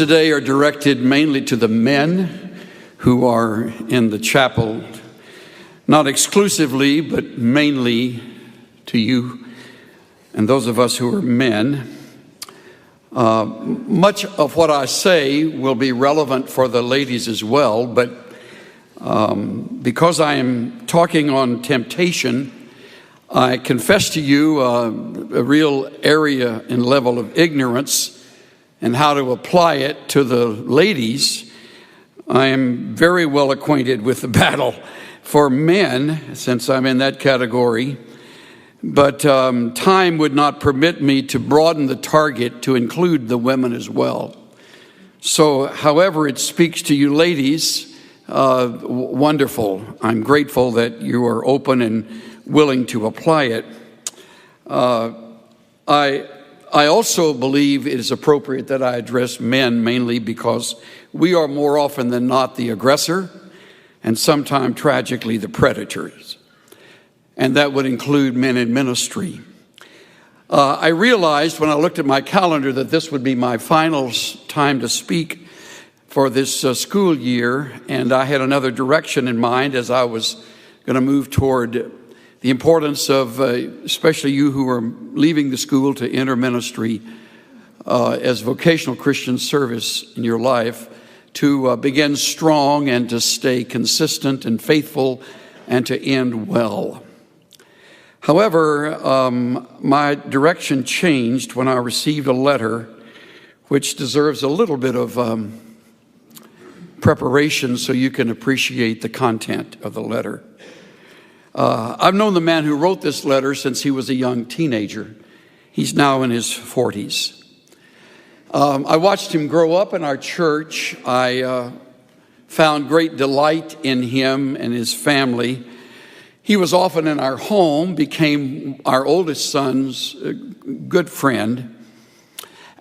today are directed mainly to the men who are in the chapel, not exclusively, but mainly to you and those of us who are men. Much of what I say will be relevant for the ladies as well, but because I am talking on temptation, I confess to you a real area and level of ignorance and how to apply it to the ladies. I am very well acquainted with the battle for men, since I'm in that category, but time would not permit me to broaden the target to include the women as well. So, however it speaks to you ladies, wonderful. I'm grateful that you are open and willing to apply it. I also believe it is appropriate that I address men mainly because we are more often than not the aggressor and sometimes tragically the predators. And that would include men in ministry. I realized when I looked at my calendar that this would be my final time to speak for this school year, and I had another direction in mind as I was going to move toward the importance of, especially you who are leaving the school to enter ministry as vocational Christian service in your life, to begin strong and to stay consistent and faithful and to end well. However, my direction changed when I received a letter which deserves a little bit of preparation so you can appreciate the content of the letter. I've known the man who wrote this letter since he was a young teenager. He's now in his 40s. I watched him grow up in our church. I found great delight in him and his family. He was often in our home, became our oldest son's good friend.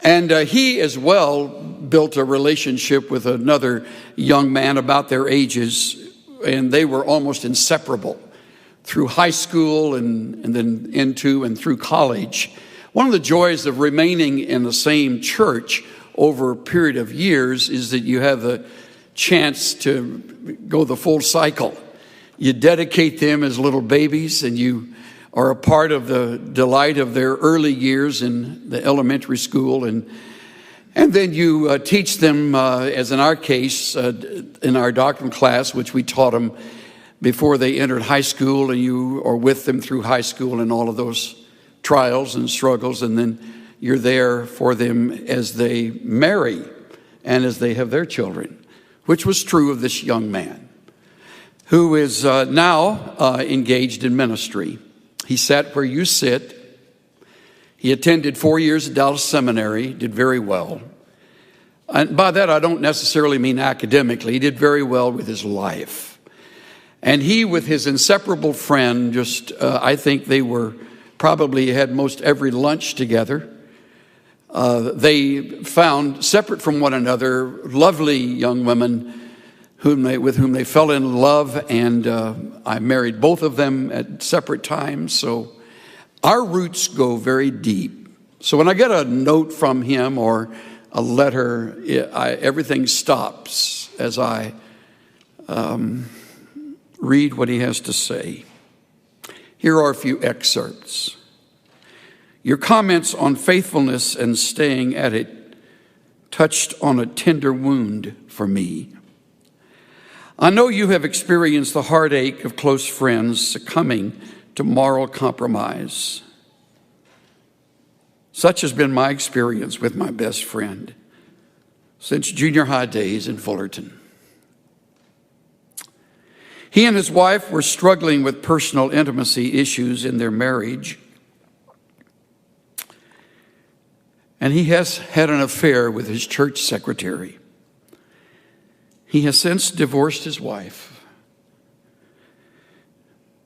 And he as well built a relationship with another young man about their ages, and they were almost inseparable through high school and then into and through college. One of the joys of remaining in the same church over a period of years is that you have the chance to go the full cycle. You dedicate them as little babies, and you are a part of the delight of their early years in the elementary school, and then you teach them, as in our case, in our doctrine class, which we taught them before they entered high school, and you are with them through high school and all of those trials and struggles, and then you're there for them as they marry and as they have their children, which was true of this young man who is now engaged in ministry. He sat where you sit. He attended 4 years at Dallas Seminary, did very well. And by that, I don't necessarily mean academically. He did very well with his life. And he, with his inseparable friend, I think they were probably had most every lunch together. They found, separate from one another, lovely young women with whom they fell in love, and I married both of them at separate times. So our roots go very deep. So when I get a note from him or a letter, everything stops as I read what he has to say. Here are a few excerpts. Your comments on faithfulness and staying at it touched on a tender wound for me. I know you have experienced the heartache of close friends succumbing to moral compromise. Such has been my experience with my best friend since junior high days in Fullerton. He and his wife were struggling with personal intimacy issues in their marriage, and he has had an affair with his church secretary. He has since divorced his wife.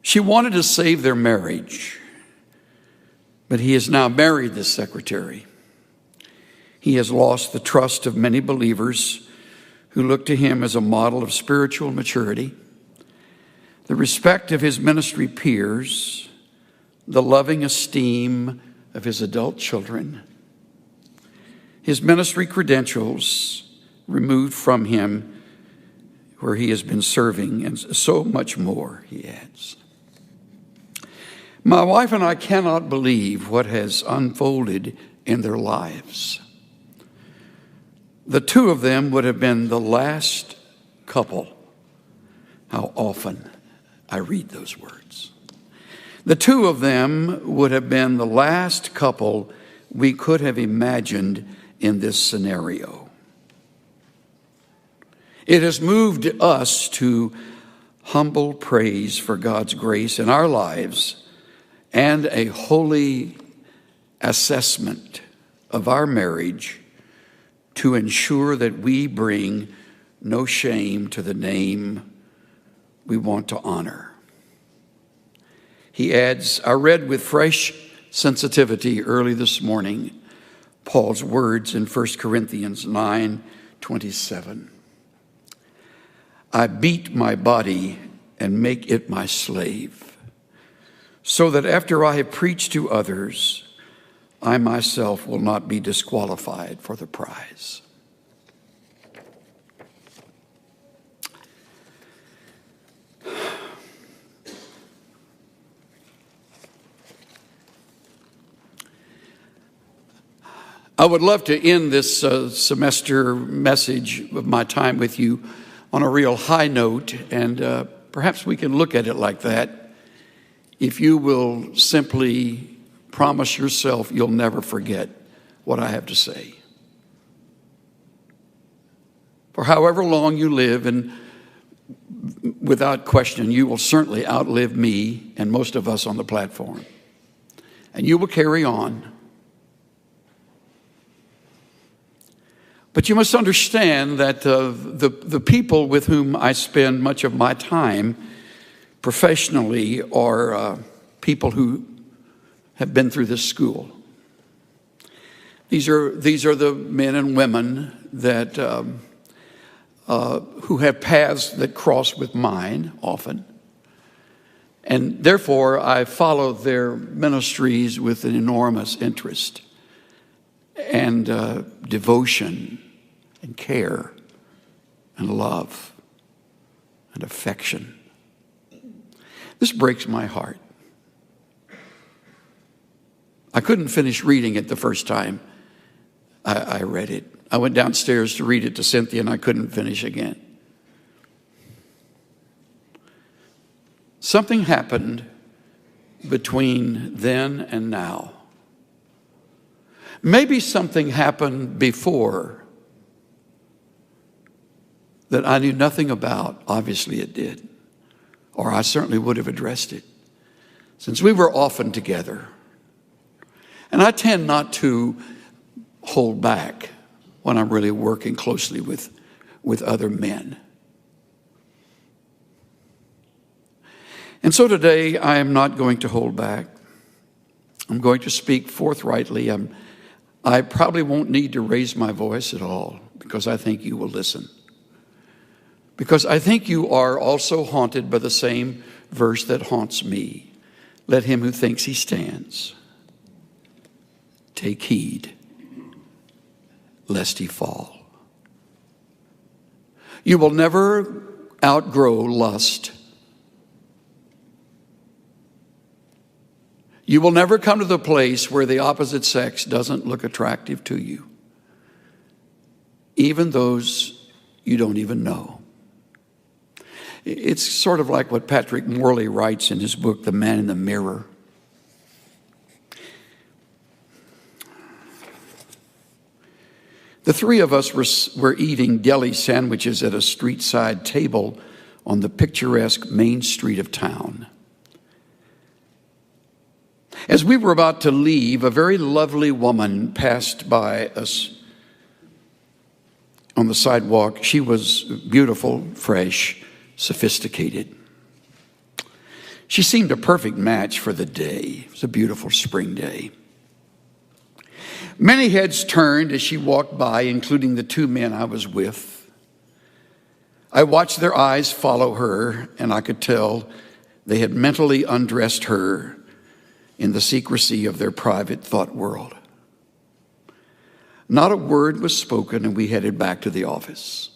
She wanted to save their marriage, but he has now married the secretary. He has lost the trust of many believers who look to him as a model of spiritual maturity, the respect of his ministry peers, the loving esteem of his adult children. his ministry credentials removed from him where he has been serving, and so much more, he adds. My wife and I cannot believe what has unfolded in their lives. The two of them would have been the last couple. How often I read those words. The two of them would have been the last couple we could have imagined in this scenario. It has moved us to humble praise for God's grace in our lives and a holy assessment of our marriage to ensure that we bring no shame to the name we want to honor. He adds, I read with fresh sensitivity early this morning Paul's words in 1 Corinthians 9:27. I beat my body and make it my slave, so that after I have preached to others, I myself will not be disqualified for the prize. I would love to end this semester message of my time with you on a real high note, and perhaps we can look at it like that. If you will simply promise yourself you'll never forget what I have to say. For however long you live, and without question, you will certainly outlive me and most of us on the platform. And you will carry on. But you must understand that the people with whom I spend much of my time professionally are people who have been through this school. These are the men and women that who have paths that cross with mine often. And therefore, I follow their ministries with an enormous interest and devotion and care and love and affection. This breaks my heart. I couldn't finish reading it the first time I read it. I went downstairs to read it to Cynthia, and I couldn't finish again. Something happened between then and now. Maybe something happened before that I knew nothing about. Obviously it did, or I certainly would have addressed it, since we were often together. And I tend not to hold back when I'm really working closely with other men. And so today I am not going to hold back. I'm going to speak forthrightly. I probably won't need to raise my voice at all, because I think you will listen. Because I think you are also haunted by the same verse that haunts me. Let him who thinks he stands take heed, lest he fall. You will never outgrow lust. You will never come to the place where the opposite sex doesn't look attractive to you, even those you don't even know. It's sort of like what Patrick Morley writes in his book, The Man in the Mirror. The three of us were eating deli sandwiches at a street-side table on the picturesque main street of town. As we were about to leave, a very lovely woman passed by us on the sidewalk. She was beautiful, fresh, sophisticated. She seemed a perfect match for the day. It was a beautiful spring day. Many heads turned as she walked by, including the two men I was with. I watched their eyes follow her, and I could tell they had mentally undressed her in the secrecy of their private thought world. Not a word was spoken, and we headed back to the office.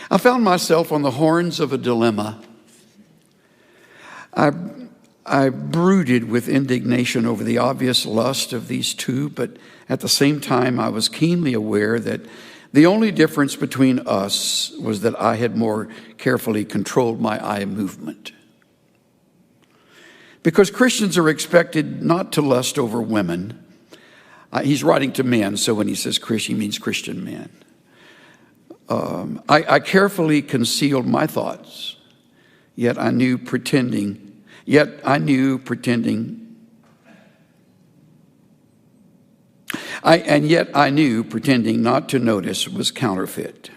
I found myself on the horns of a dilemma. I brooded with indignation over the obvious lust of these two, but at the same time, I was keenly aware that the only difference between us was that I had more carefully controlled my eye movement. Because Christians are expected not to lust over women. He's writing to men, so when he says Christian, he means Christian men. I carefully concealed my thoughts, yet I knew pretending not to notice was counterfeit.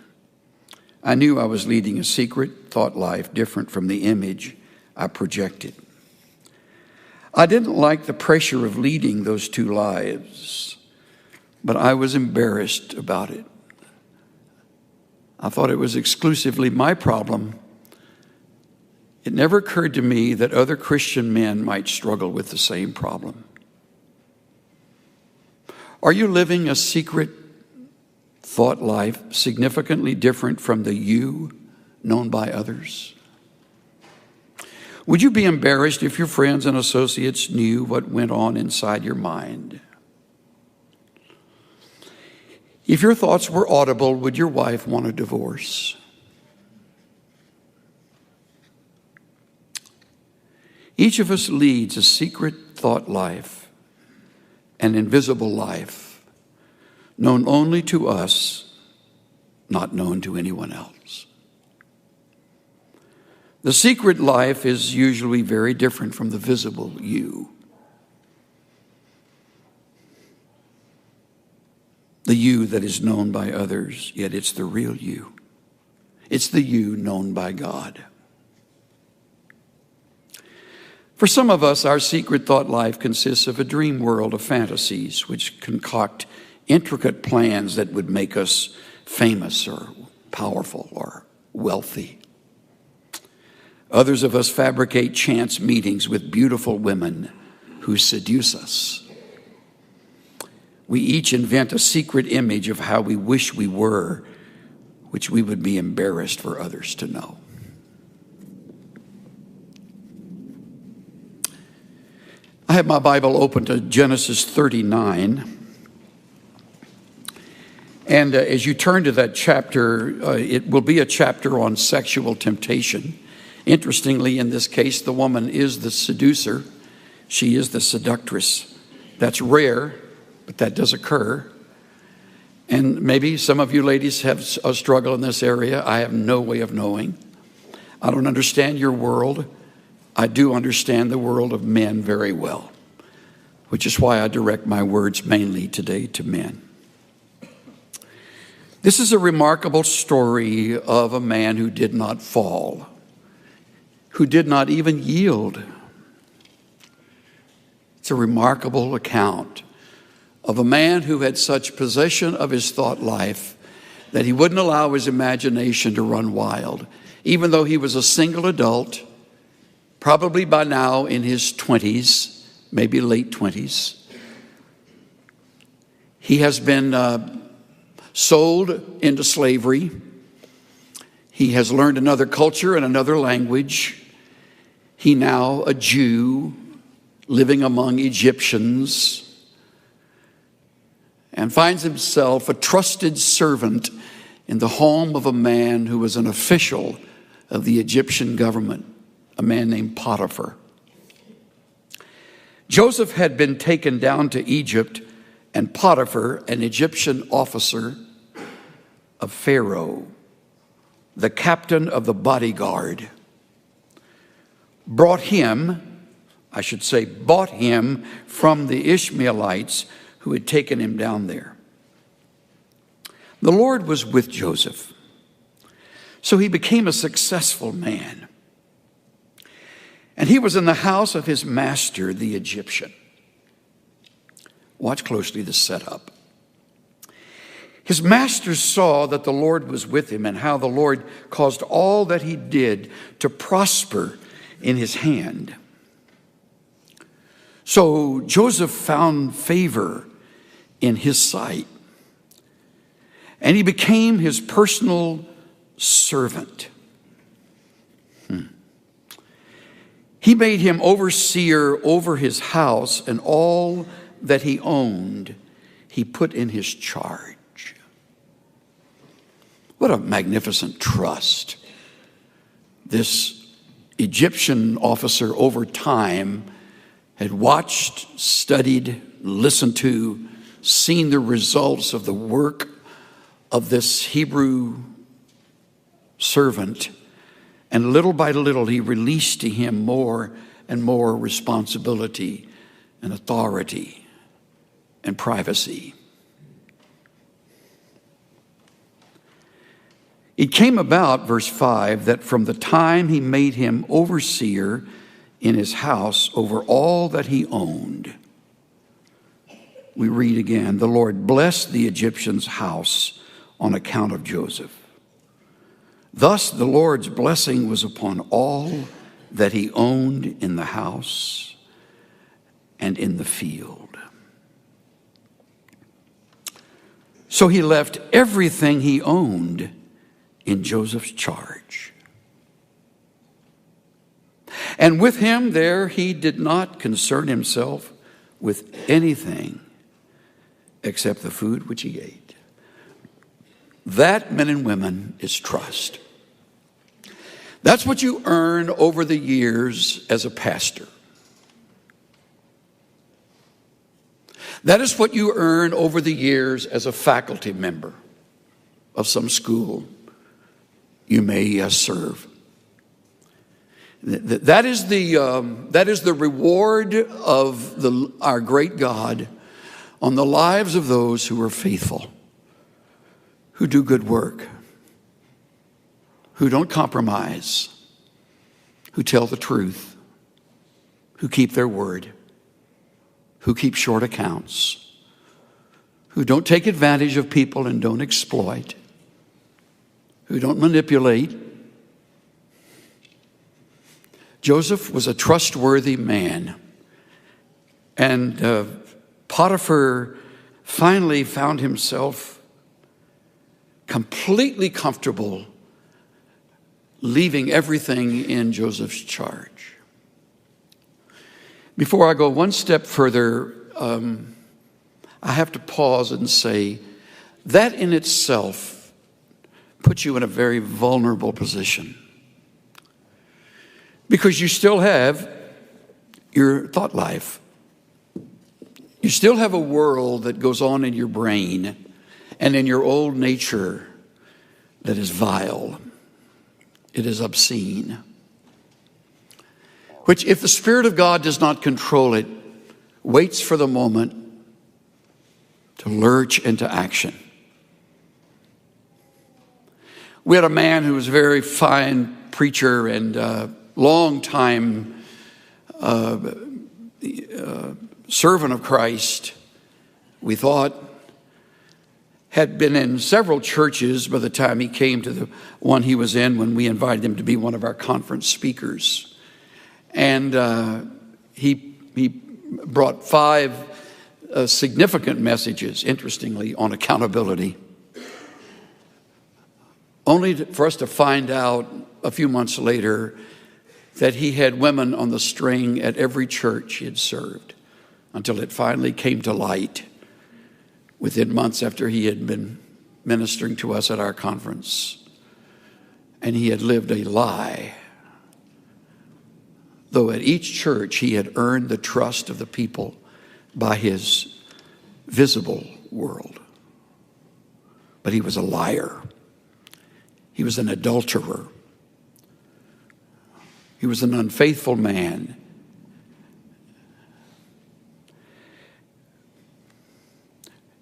I knew I was leading a secret thought life different from the image I projected. I didn't like the pressure of leading those two lives, but I was embarrassed about it. I thought it was exclusively my problem. It never occurred to me that other Christian men might struggle with the same problem. Are you living a secret thought life significantly different from the you known by others? Would you be embarrassed if your friends and associates knew what went on inside your mind? If your thoughts were audible, would your wife want a divorce? Each of us leads a secret thought life, an invisible life, known only to us, not known to anyone else. The secret life is usually very different from the visible you. The you that is known by others, yet it's the real you. It's the you known by God. For some of us, our secret thought life consists of a dream world of fantasies which concoct intricate plans that would make us famous or powerful or wealthy. Others of us fabricate chance meetings with beautiful women who seduce us. We each invent a secret image of how we wish we were, which we would be embarrassed for others to know. I have my Bible open to Genesis 39. And as you turn to that chapter, it will be a chapter on sexual temptation. Interestingly, in this case, the woman is the seducer. She is the seductress. That's rare, but that does occur. And maybe some of you ladies have a struggle in this area. I have no way of knowing. I don't understand your world. I do understand the world of men very well, which is why I direct my words mainly today to men. This is a remarkable story of a man who did not fall, who did not even yield. It's a remarkable account of a man who had such possession of his thought life that he wouldn't allow his imagination to run wild, even though he was a single adult, probably by now in his 20s, maybe late 20s. He has been sold into slavery. He has learned another culture and another language. He now a Jew living among Egyptians, and finds himself a trusted servant in the home of a man who was an official of the Egyptian government, a man named Potiphar. Joseph had been taken down to Egypt, and Potiphar, an Egyptian officer of Pharaoh, the captain of the bodyguard, bought him from the Ishmaelites who had taken him down there. The Lord was with Joseph, so he became a successful man. And he was in the house of his master, the Egyptian. Watch closely the setup. His master saw that the Lord was with him and how the Lord caused all that he did to prosper in his hand. So Joseph found favor in his sight. and he became his personal servant. He made him overseer over his house, and all that he owned he put in his charge. What a magnificent trust. This Egyptian officer over time had watched, studied, listened to, seen the results of the work of this Hebrew servant, and little by little he released to him more and more responsibility and authority and privacy. It came about, verse 5, that from the time he made him overseer in his house over all that he owned, we read again, the Lord blessed the Egyptian's house on account of Joseph. Thus the Lord's blessing was upon all that he owned in the house and in the field. So he left everything he owned in Joseph's charge. And with him there he did not concern himself with anything except the food which he ate. That, men and women, is trust. That's what you earn over the years as a pastor. That is what you earn over the years as a faculty member of some school you may serve. That is the reward of our great God on the lives of those who are faithful, who do good work, who don't compromise, who tell the truth, who keep their word, who keep short accounts, who don't take advantage of people and don't exploit, who don't manipulate. Joseph was a trustworthy man, and Potiphar finally found himself completely comfortable leaving everything in Joseph's charge. Before I go one step further, I have to pause and say that in itself puts you in a very vulnerable position, because you still have your thought life. You still have a world that goes on in your brain and in your old nature that is vile. It is obscene, which, if the Spirit of God does not control it, waits for the moment to lurch into action. We had a man who was a very fine preacher and long-time servant of Christ, we thought, had been in several churches by the time he came to the one he was in when we invited him to be one of our conference speakers. And he brought 5 significant messages, interestingly, on accountability, only for us to find out a few months later that he had women on the string at every church he had served, until it finally came to light within months after he had been ministering to us at our conference. And he had lived a lie. Though at each church he had earned the trust of the people by his visible world. But he was a liar. He was an adulterer. He was an unfaithful man.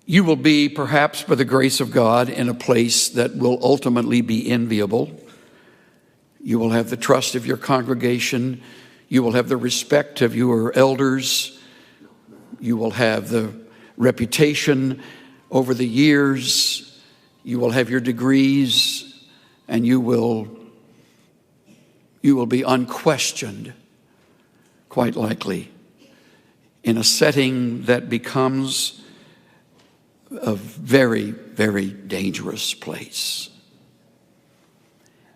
You will be, perhaps by the grace of God, in a place that will ultimately be enviable. You will have the trust of your congregation. You will have the respect of your elders. You will have the reputation over the years. You will have your degrees, and you will be unquestioned, quite likely, in a setting that becomes a very, very dangerous place.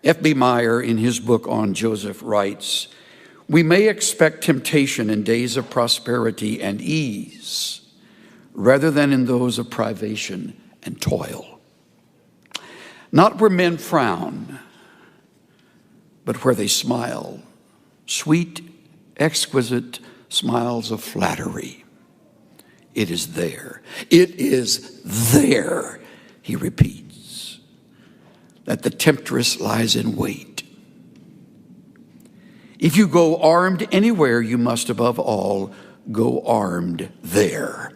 F.B. Meyer, in his book on Joseph, writes, "We may expect temptation in days of prosperity and ease rather than in those of privation and toil. Not where men frown, but where they smile, sweet, exquisite smiles of flattery. It is there. It is there," he repeats, "that the temptress lies in wait. If you go armed anywhere, you must above all go armed there."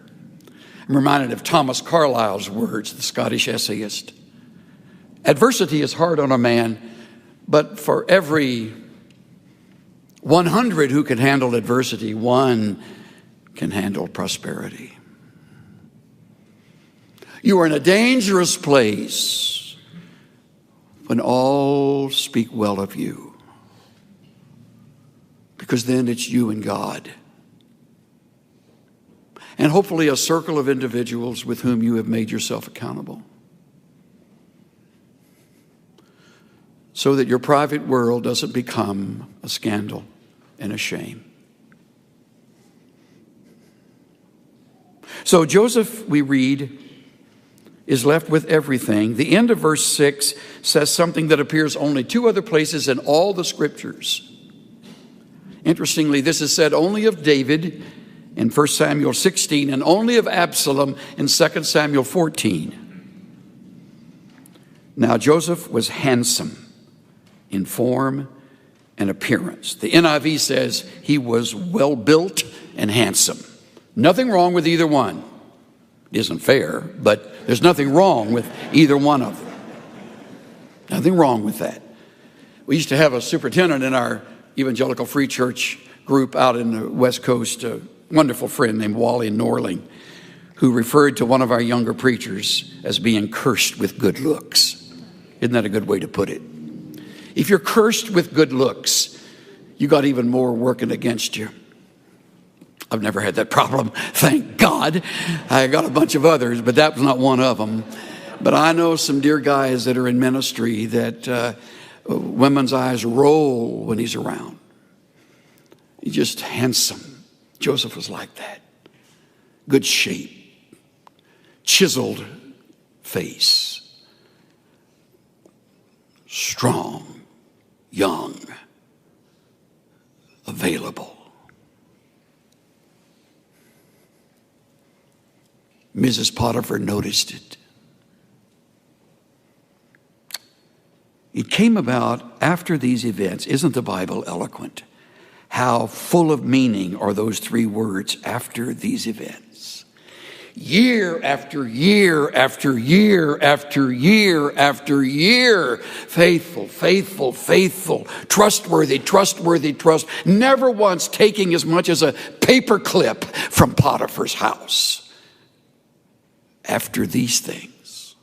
I'm reminded of Thomas Carlyle's words, the Scottish essayist. "Adversity is hard on a man, but for every 100 who can handle adversity, one can handle prosperity." You are in a dangerous place when all speak well of you, because then it's you and God, and hopefully a circle of individuals with whom you have made yourself accountable, so that your private world doesn't become a scandal and a shame. So Joseph, we read, is left with everything. The end of verse 6 says something that appears only 2 other places in all the scriptures. Interestingly, this is said only of David in 1 Samuel 16 and only of Absalom in 2 Samuel 14. Now Joseph was handsome in form and appearance. The NIV says he was well built and handsome. Nothing wrong with either one. It isn't fair, but there's nothing wrong with either one of them. Nothing wrong with that. We used to have a superintendent in our Evangelical Free Church group out in the West Coast, a wonderful friend named Wally Norling, who referred to one of our younger preachers as being cursed with good looks. Isn't that a good way to put it? If you're cursed with good looks, you got even more working against you. I've never had that problem, thank God. I got a bunch of others, but that was not one of them. But I know some dear guys that are in ministry that women's eyes roll when he's around. He's just handsome. Joseph was like that. Good shape, chiseled face, strong, young, available. Mrs. Potiphar noticed it. It came about after these events. Isn't the Bible eloquent? How full of meaning are those 3 words, after these events. Year after year after year after year after year. Faithful, faithful, faithful. Trustworthy, trustworthy, trust. Never once taking as much as a paper clip from Potiphar's house. After these things,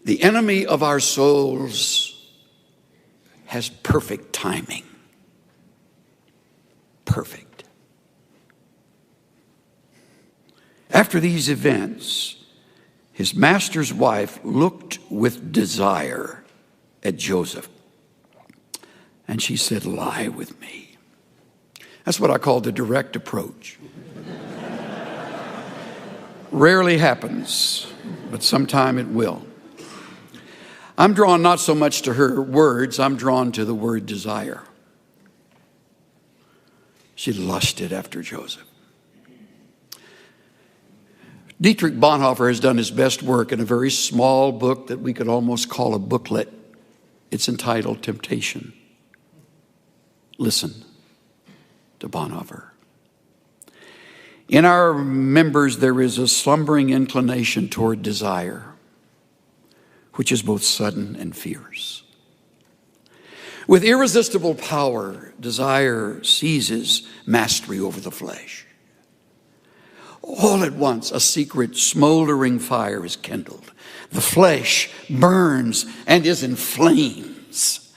the enemy of our souls has perfect timing. Perfect. After these events, his master's wife looked with desire at Joseph, and she said, "Lie with me." That's what I call the direct approach. Rarely happens, but sometime it will. I'm drawn not so much to her words, I'm drawn to the word desire. She lusted after Joseph. Dietrich Bonhoeffer has done his best work in a very small book that we could almost call a booklet. It's entitled Temptation. Listen to Bonhoeffer. In our members, there is a slumbering inclination toward desire, which is both sudden and fierce. With irresistible power, desire seizes mastery over the flesh. All at once, a secret smoldering fire is kindled. The flesh burns and is in flames.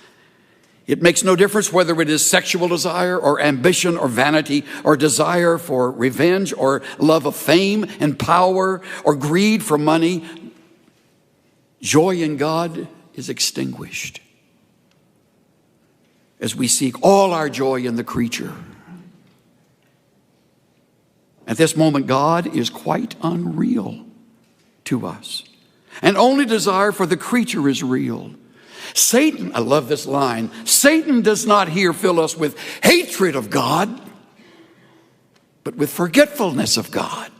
It makes no difference whether it is sexual desire or ambition or vanity or desire for revenge or love of fame and power or greed for money. Joy in God is extinguished as we seek all our joy in the creature. At this moment, God is quite unreal to us. And only desire for the creature is real. Satan, I love this line, Satan does not here fill us with hatred of God, but with forgetfulness of God.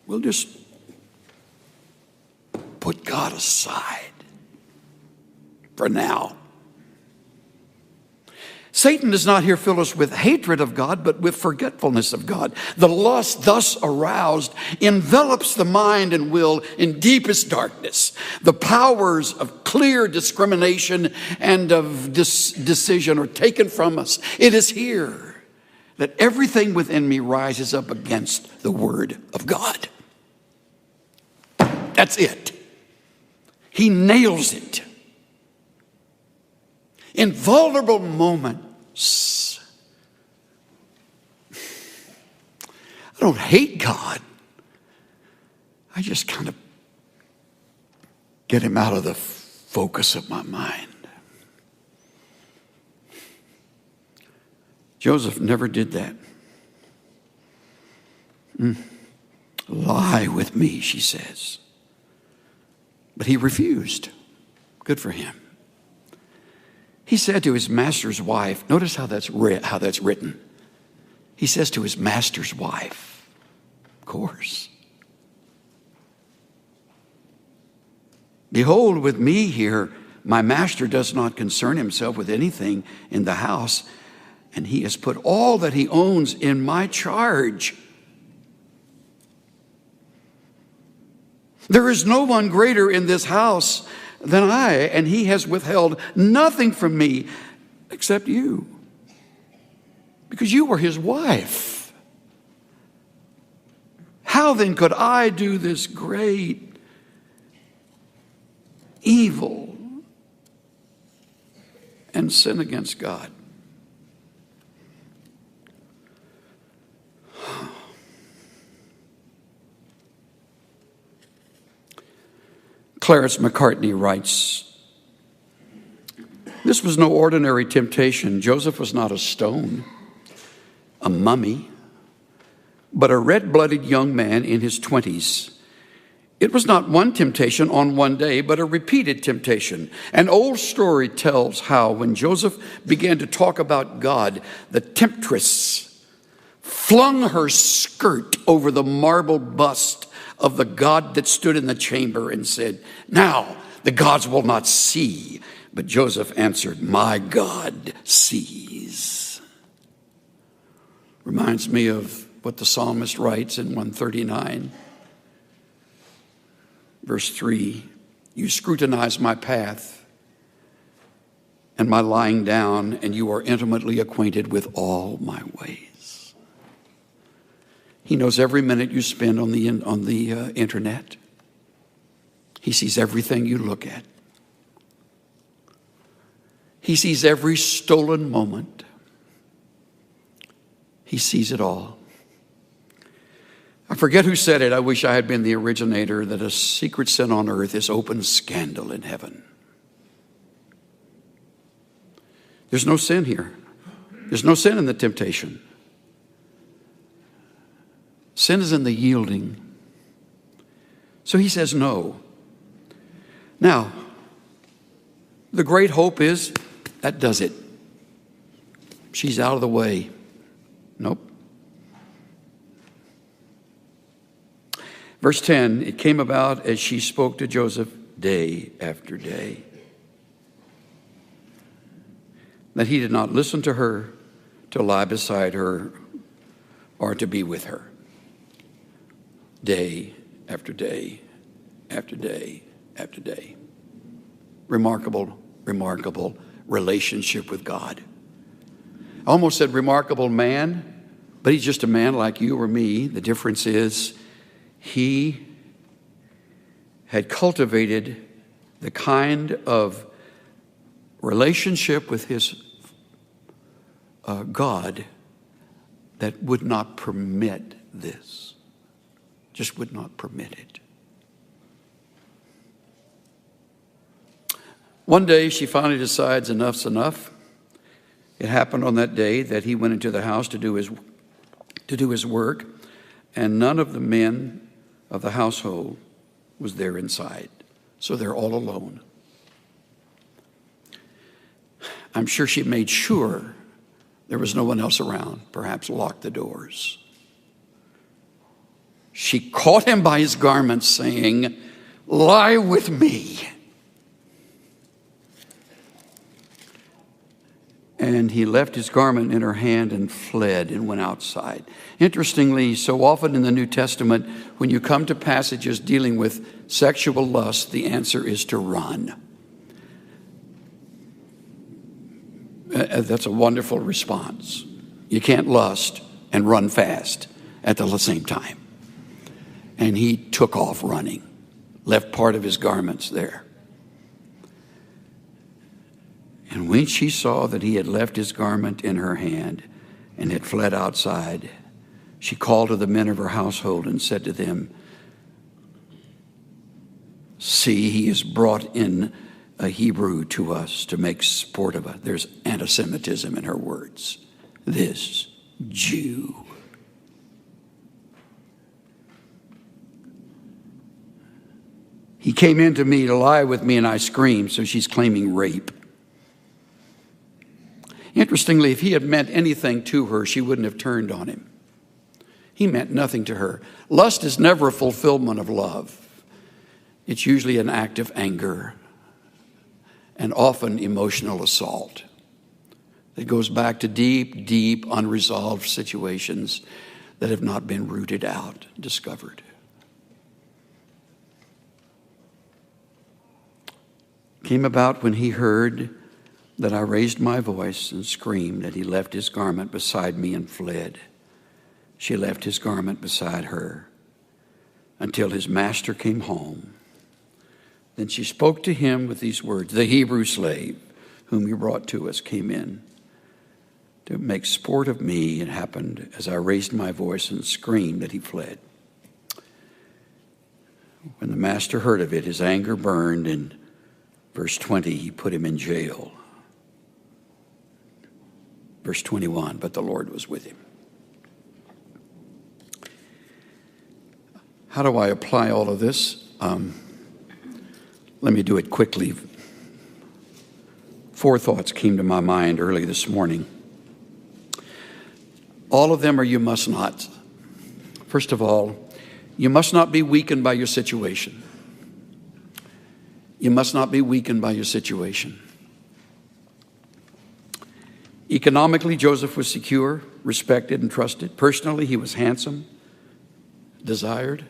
We'll just put God aside for now. Satan does not here fill us with hatred of God, but with forgetfulness of God. The lust thus aroused envelops the mind and will in deepest darkness. The powers of clear discrimination and of decision are taken from us. It is here that everything within me rises up against the word of God. That's it. He nails it. In vulnerable moments, I don't hate God. I just kind of get him out of the focus of my mind. Joseph never did that. Lie with me, she says. But he refused. Good for him. He said to his master's wife, notice how that's written. He says to his master's wife, of course. Behold, with me here, my master does not concern himself with anything in the house, and he has put all that he owns in my charge. There is no one greater in this house than I, and he has withheld nothing from me except you, because you were his wife. How then could I do this great evil and sin against God? Clarence McCartney writes, this was no ordinary temptation. Joseph was not a stone, a mummy, but a red-blooded young man in his 20s. It was not one temptation on one day, but a repeated temptation. An old story tells how when Joseph began to talk about God, the temptress flung her skirt over the marble bust of the God that stood in the chamber and said, now the gods will not see. But Joseph answered, my God sees. Reminds me of what the psalmist writes in 139, verse 3. You scrutinize my path and my lying down, and you are intimately acquainted with all my ways. He knows every minute you spend on the internet. He sees everything you look at. He sees every stolen moment. He sees it all. I forget who said it. I wish I had been the originator, that a secret sin on earth is open scandal in heaven. There's no sin here. There's no sin in the temptation. Sin is in the yielding. So he says no. Now, the great hope is that does it. She's out of the way. Nope. Verse 10, it came about as she spoke to Joseph day after day, that he did not listen to her, to lie beside her, or to be with her. Day after day after day after day. Remarkable, remarkable relationship with God. I almost said remarkable man, but he's just a man like you or me. The difference is he had cultivated the kind of relationship with his God that would not permit this. Just would not permit it. One day she finally decides enough's enough. It happened on that day that he went into the house to do his work, and none of the men of the household was there inside. So they're all alone. I'm sure she made sure there was no one else around, perhaps locked the doors. She caught him by his garments, saying, "Lie with me." And he left his garment in her hand and fled and went outside. Interestingly, so often in the New Testament, when you come to passages dealing with sexual lust, the answer is to run. That's a wonderful response. You can't lust and run fast at the same time. And he took off running, left part of his garments there. And when she saw that he had left his garment in her hand and had fled outside, she called to the men of her household and said to them, "See, he has brought in a Hebrew to us to make sport of us." There's anti-Semitism in her words. This Jew. He came in to me to lie with me, and I screamed. So she's claiming rape. Interestingly, if he had meant anything to her, she wouldn't have turned on him. He meant nothing to her. Lust is never a fulfillment of love. It's usually an act of anger and often emotional assault. It goes back to deep, deep, unresolved situations that have not been rooted out, discovered. Came about when he heard that I raised my voice and screamed, that he left his garment beside me and fled. She left his garment beside her until his master came home. Then she spoke to him with these words, "The Hebrew slave whom you brought to us came in to make sport of me. It happened as I raised my voice and screamed that he fled." When the master heard of it, his anger burned, and verse 20, he put him in jail. Verse 21, but the Lord was with him. How do I apply all of this? Let me do it quickly. 4 thoughts came to my mind early this morning. All of them are you must not. First of all, you must not be weakened by your situation. You must not be weakened by your situation. Economically, Joseph was secure, respected, and trusted. Personally, he was handsome, desired.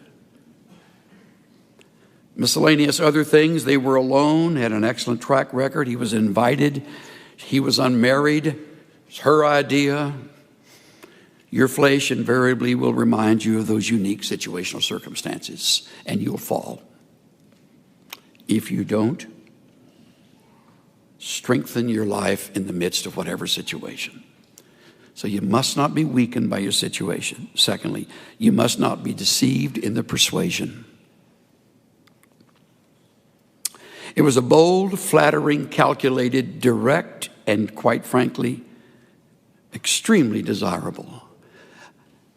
Miscellaneous other things, they were alone, had an excellent track record. He was invited. He was unmarried. It's her idea. Your flesh invariably will remind you of those unique situational circumstances, and you'll fall. If you don't, strengthen your life in the midst of whatever situation. So you must not be weakened by your situation. Secondly, you must not be deceived in the persuasion. It was a bold, flattering, calculated, direct, and quite frankly, extremely desirable.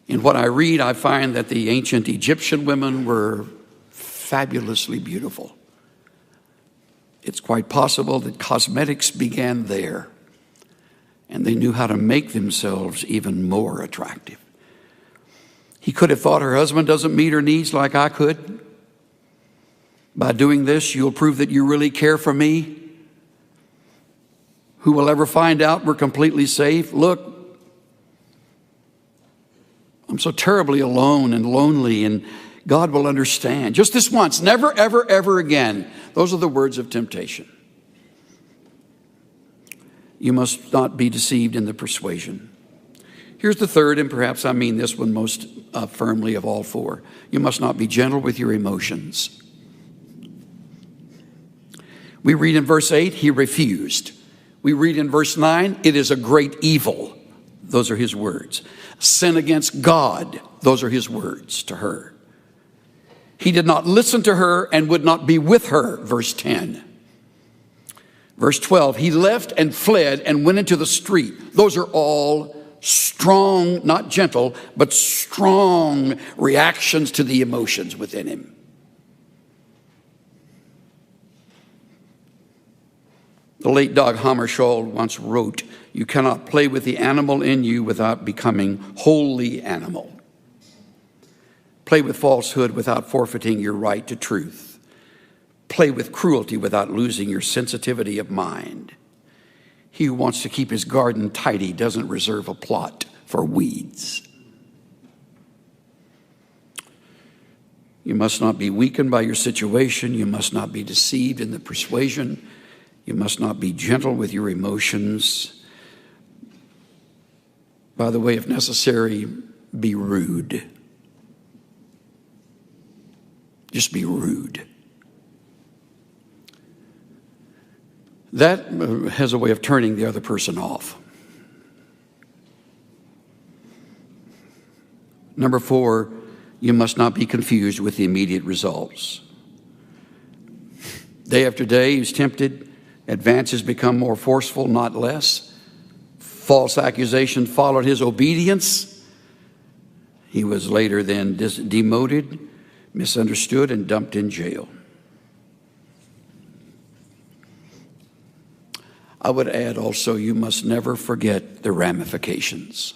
In what I read, I find that the ancient Egyptian women were fabulously beautiful. It's quite possible that cosmetics began there, and they knew how to make themselves even more attractive. He could have thought, her husband doesn't meet her needs like I could. By doing this, you'll prove that you really care for me. Who will ever find out we're completely safe? Look, I'm so terribly alone and lonely, and God will understand. Just this once, never, ever, ever again. Those are the words of temptation. You must not be deceived in the persuasion. Here's the third, and perhaps I mean this one most firmly of all 4. You must not be gentle with your emotions. We read in verse 8, he refused. We read in verse 9, it is a great evil. Those are his words. Sin against God. Those are his words to her. He did not listen to her and would not be with her. Verse 10. Verse 12, he left and fled and went into the street. Those are all strong, not gentle, but strong reactions to the emotions within him. The late Dag Hammarskjöld once wrote, you cannot play with the animal in you without becoming wholly animal. Play with falsehood without forfeiting your right to truth. Play with cruelty without losing your sensitivity of mind. He who wants to keep his garden tidy doesn't reserve a plot for weeds. You must not be weakened by your situation. You must not be deceived in the persuasion. You must not be gentle with your emotions. By the way, if necessary, be rude. Just be rude. That has a way of turning the other person off. Number 4, you must not be confused with the immediate results. Day after day, he's tempted. Advances become more forceful, not less. False accusation followed his obedience. He was later then demoted, misunderstood, and dumped in jail. I would add also, you must never forget the ramifications.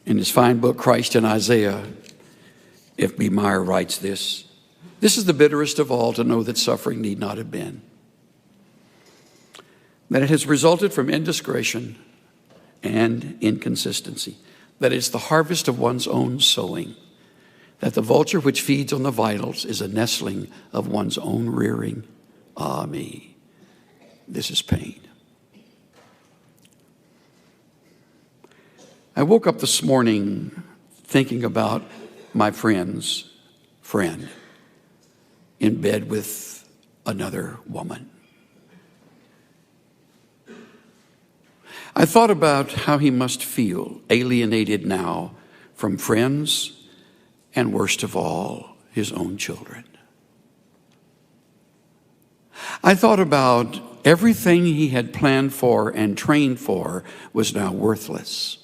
In his fine book, Christ in Isaiah, F. B. Meyer writes this. This is the bitterest of all, to know that suffering need not have been. That it has resulted from indiscretion and inconsistency. That it's the harvest of one's own sowing. That the vulture which feeds on the vitals is a nestling of one's own rearing. Ah, me, this is pain. I woke up this morning thinking about my friend's friend in bed with another woman. I thought about how he must feel, alienated now from friends and, worst of all, his own children. I thought about everything he had planned for and trained for was now worthless.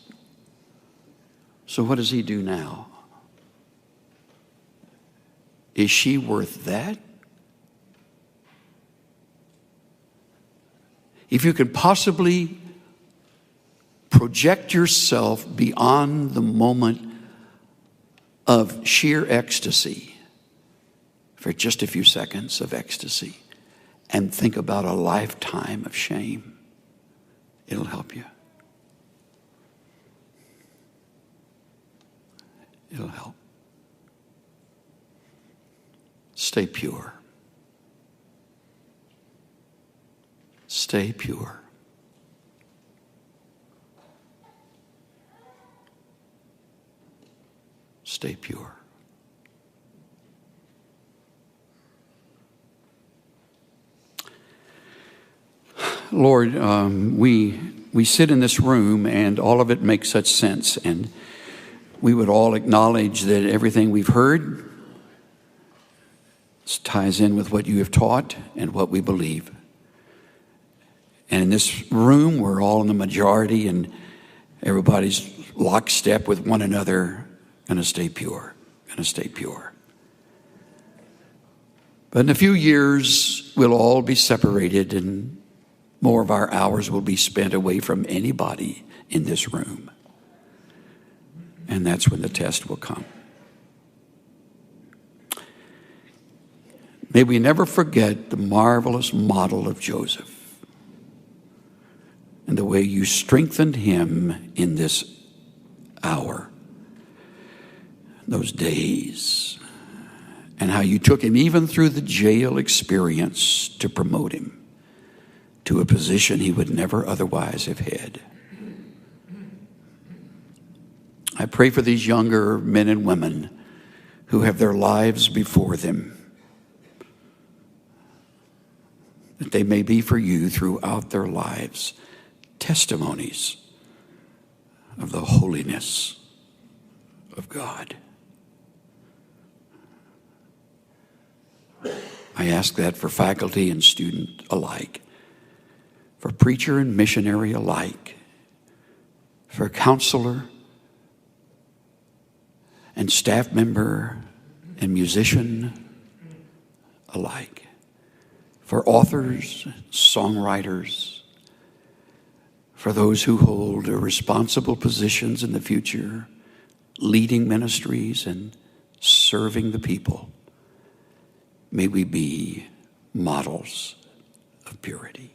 So what does he do now? Is she worth that? If you could possibly project yourself beyond the moment of sheer ecstasy for just a few seconds of ecstasy and think about a lifetime of shame, it'll help you. It'll help. Stay pure. Stay pure. Stay pure. Lord, we sit in this room and all of it makes such sense, and we would all acknowledge that everything we've heard ties in with what you have taught and what we believe. And in this room, we're all in the majority and everybody's lockstep with one another, gonna stay pure, gonna stay pure. But in a few years, we'll all be separated and more of our hours will be spent away from anybody in this room. And that's when the test will come. May we never forget the marvelous model of Joseph and the way you strengthened him in this hour, those days, and how you took him even through the jail experience to promote him to a position he would never otherwise have had. I pray for these younger men and women who have their lives before them, that they may be for you throughout their lives testimonies of the holiness of God. I ask that for faculty and student alike, for preacher and missionary alike, for counselor and staff member and musician alike, for authors, songwriters, for those who hold responsible positions in the future, leading ministries and serving the people. May we be models of purity.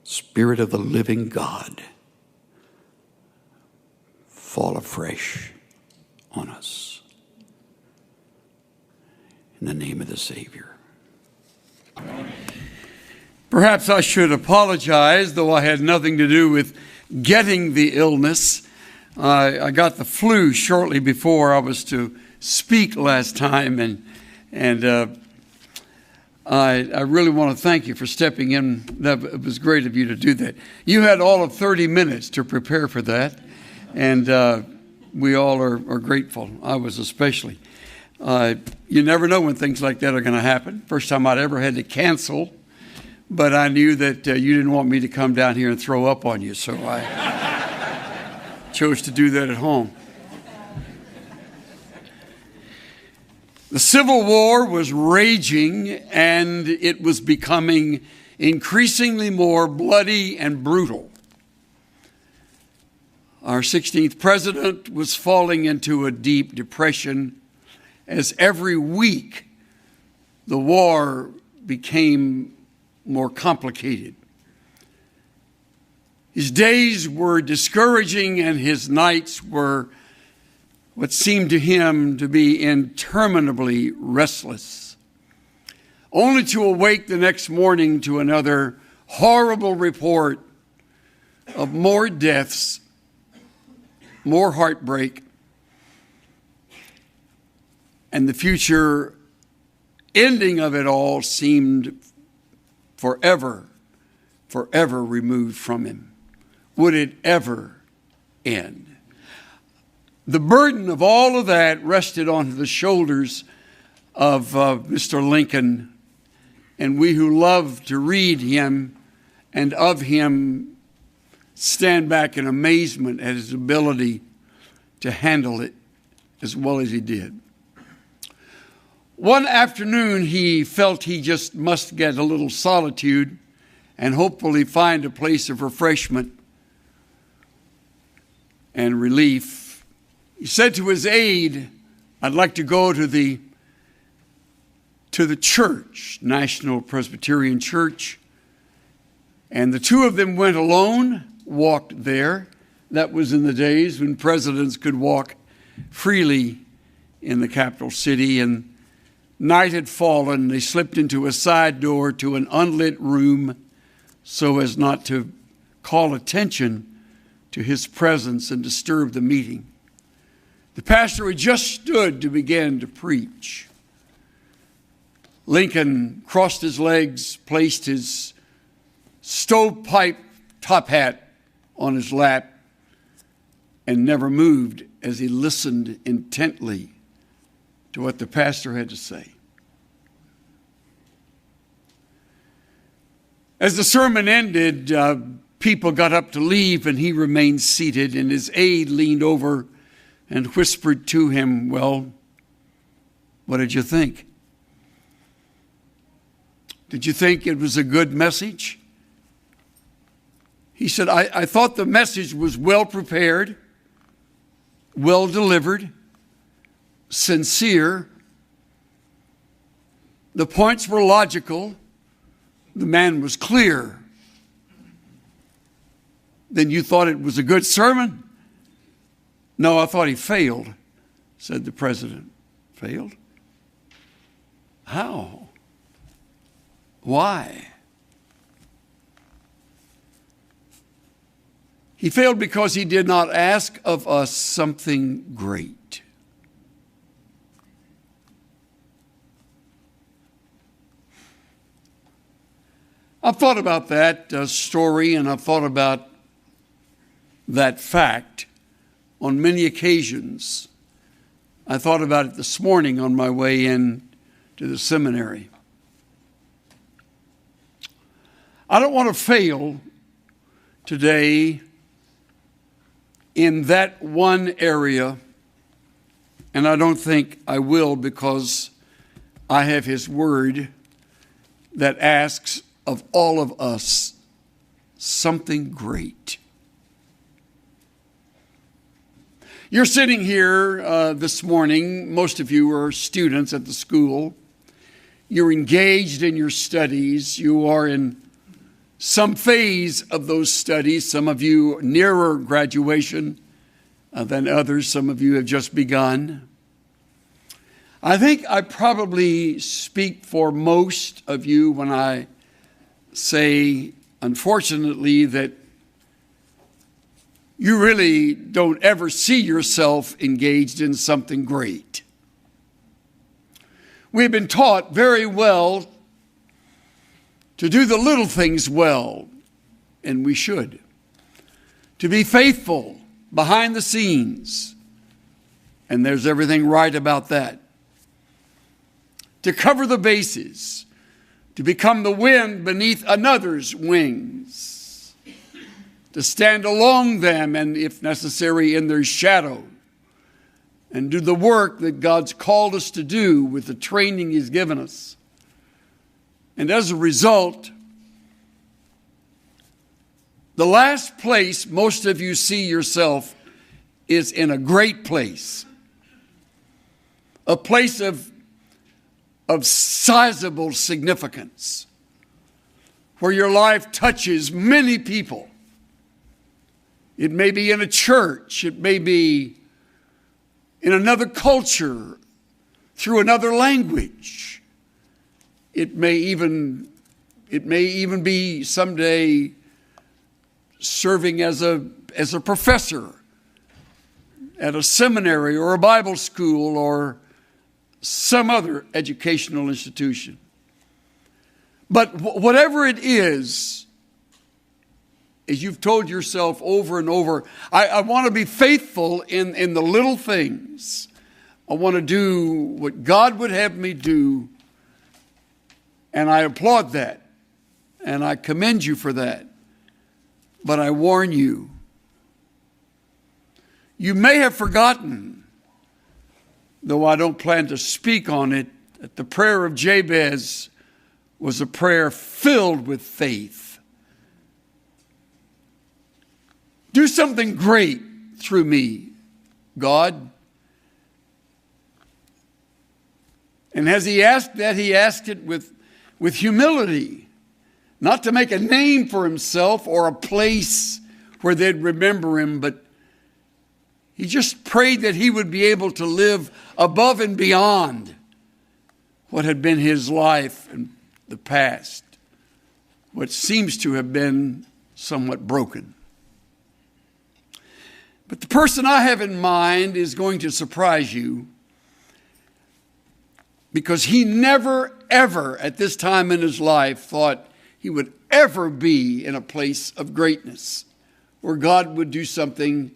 Spirit of the living God, fall afresh on us. In the name of the Savior. Perhaps I should apologize, though I had nothing to do with getting the illness. I got the flu shortly before I was to speak last time, and I really want to thank you for stepping in. It was great of you to do that. You had all of 30 minutes to prepare for that, and we all are grateful. I was especially. You never know when things like that are going to happen. First time I'd ever had to cancel, but I knew that you didn't want me to come down here and throw up on you, so I chose to do that at home. The Civil War was raging, and it was becoming increasingly more bloody and brutal. Our 16th president was falling into a deep depression as every week the war became more complicated. His days were discouraging, and his nights were what seemed to him to be interminably restless, only to awake the next morning to another horrible report of more deaths, more heartbreak, and the future ending of it all seemed forever removed from him. Would it ever end? The burden of all of that rested on the shoulders of Mr. Lincoln, and we who love to read him and of him stand back in amazement at his ability to handle it as well as he did. One afternoon, he felt he just must get a little solitude and hopefully find a place of refreshment and relief. He said to his aide, "I'd like to go to the church, National Presbyterian Church." And the two of them went alone, walked there. That was in the days when presidents could walk freely in the capital city. And night had fallen. They slipped into a side door to an unlit room so as not to call attention to his presence and disturb the meeting. The pastor had just stood to begin to preach. Lincoln crossed his legs, placed his stovepipe top hat on his lap, and never moved as he listened intently to what the pastor had to say. As the sermon ended, people got up to leave, and he remained seated, and his aide leaned over and whispered to him, "Well, what did you think? Did you think it was a good message?" He said, I thought the message was well prepared, well delivered, sincere. The points were logical. The man was clear. Then you thought it was a good sermon? "No, I thought he failed," said the president. "Failed? How? Why?" He failed because he did not ask of us something great. I've thought about that story, and I've thought about that fact on many occasions. I thought about it this morning on my way in to the seminary. I don't want to fail today in that one area, and I don't think I will, because I have His Word that asks of all of us something great. You're sitting here this morning. Most of you are students at the school. You're engaged in your studies. You are in some phase of those studies. Some of you nearer graduation than others. Some of you have just begun. I think I probably speak for most of you when I say, unfortunately, that you really don't ever see yourself engaged in something great. We've been taught very well to do the little things well, and we should. To be faithful behind the scenes, and there's everything right about that. To cover the bases, to become the wind beneath another's wings, to stand along them and, if necessary, in their shadow, and do the work that God's called us to do with the training He's given us. And as a result, the last place most of you see yourself is in a great place, a place of sizable significance, where your life touches many people. It may be in a church, it may be in another culture, through another language. It may even be someday serving as a professor at a seminary or a Bible school or some other educational institution. But whatever it is, as you've told yourself over and over, I want to be faithful in the little things. I want to do what God would have me do, and I applaud that, and I commend you for that. But I warn you, you may have forgotten, though I don't plan to speak on it, that the prayer of Jabez was a prayer filled with faith. Do something great through me, God. And as he asked that, he asked it with humility, not to make a name for himself or a place where they'd remember him, but he just prayed that he would be able to live above and beyond what had been his life in the past, what seems to have been somewhat broken. But the person I have in mind is going to surprise you, because he never, ever at this time in his life thought he would ever be in a place of greatness where God would do something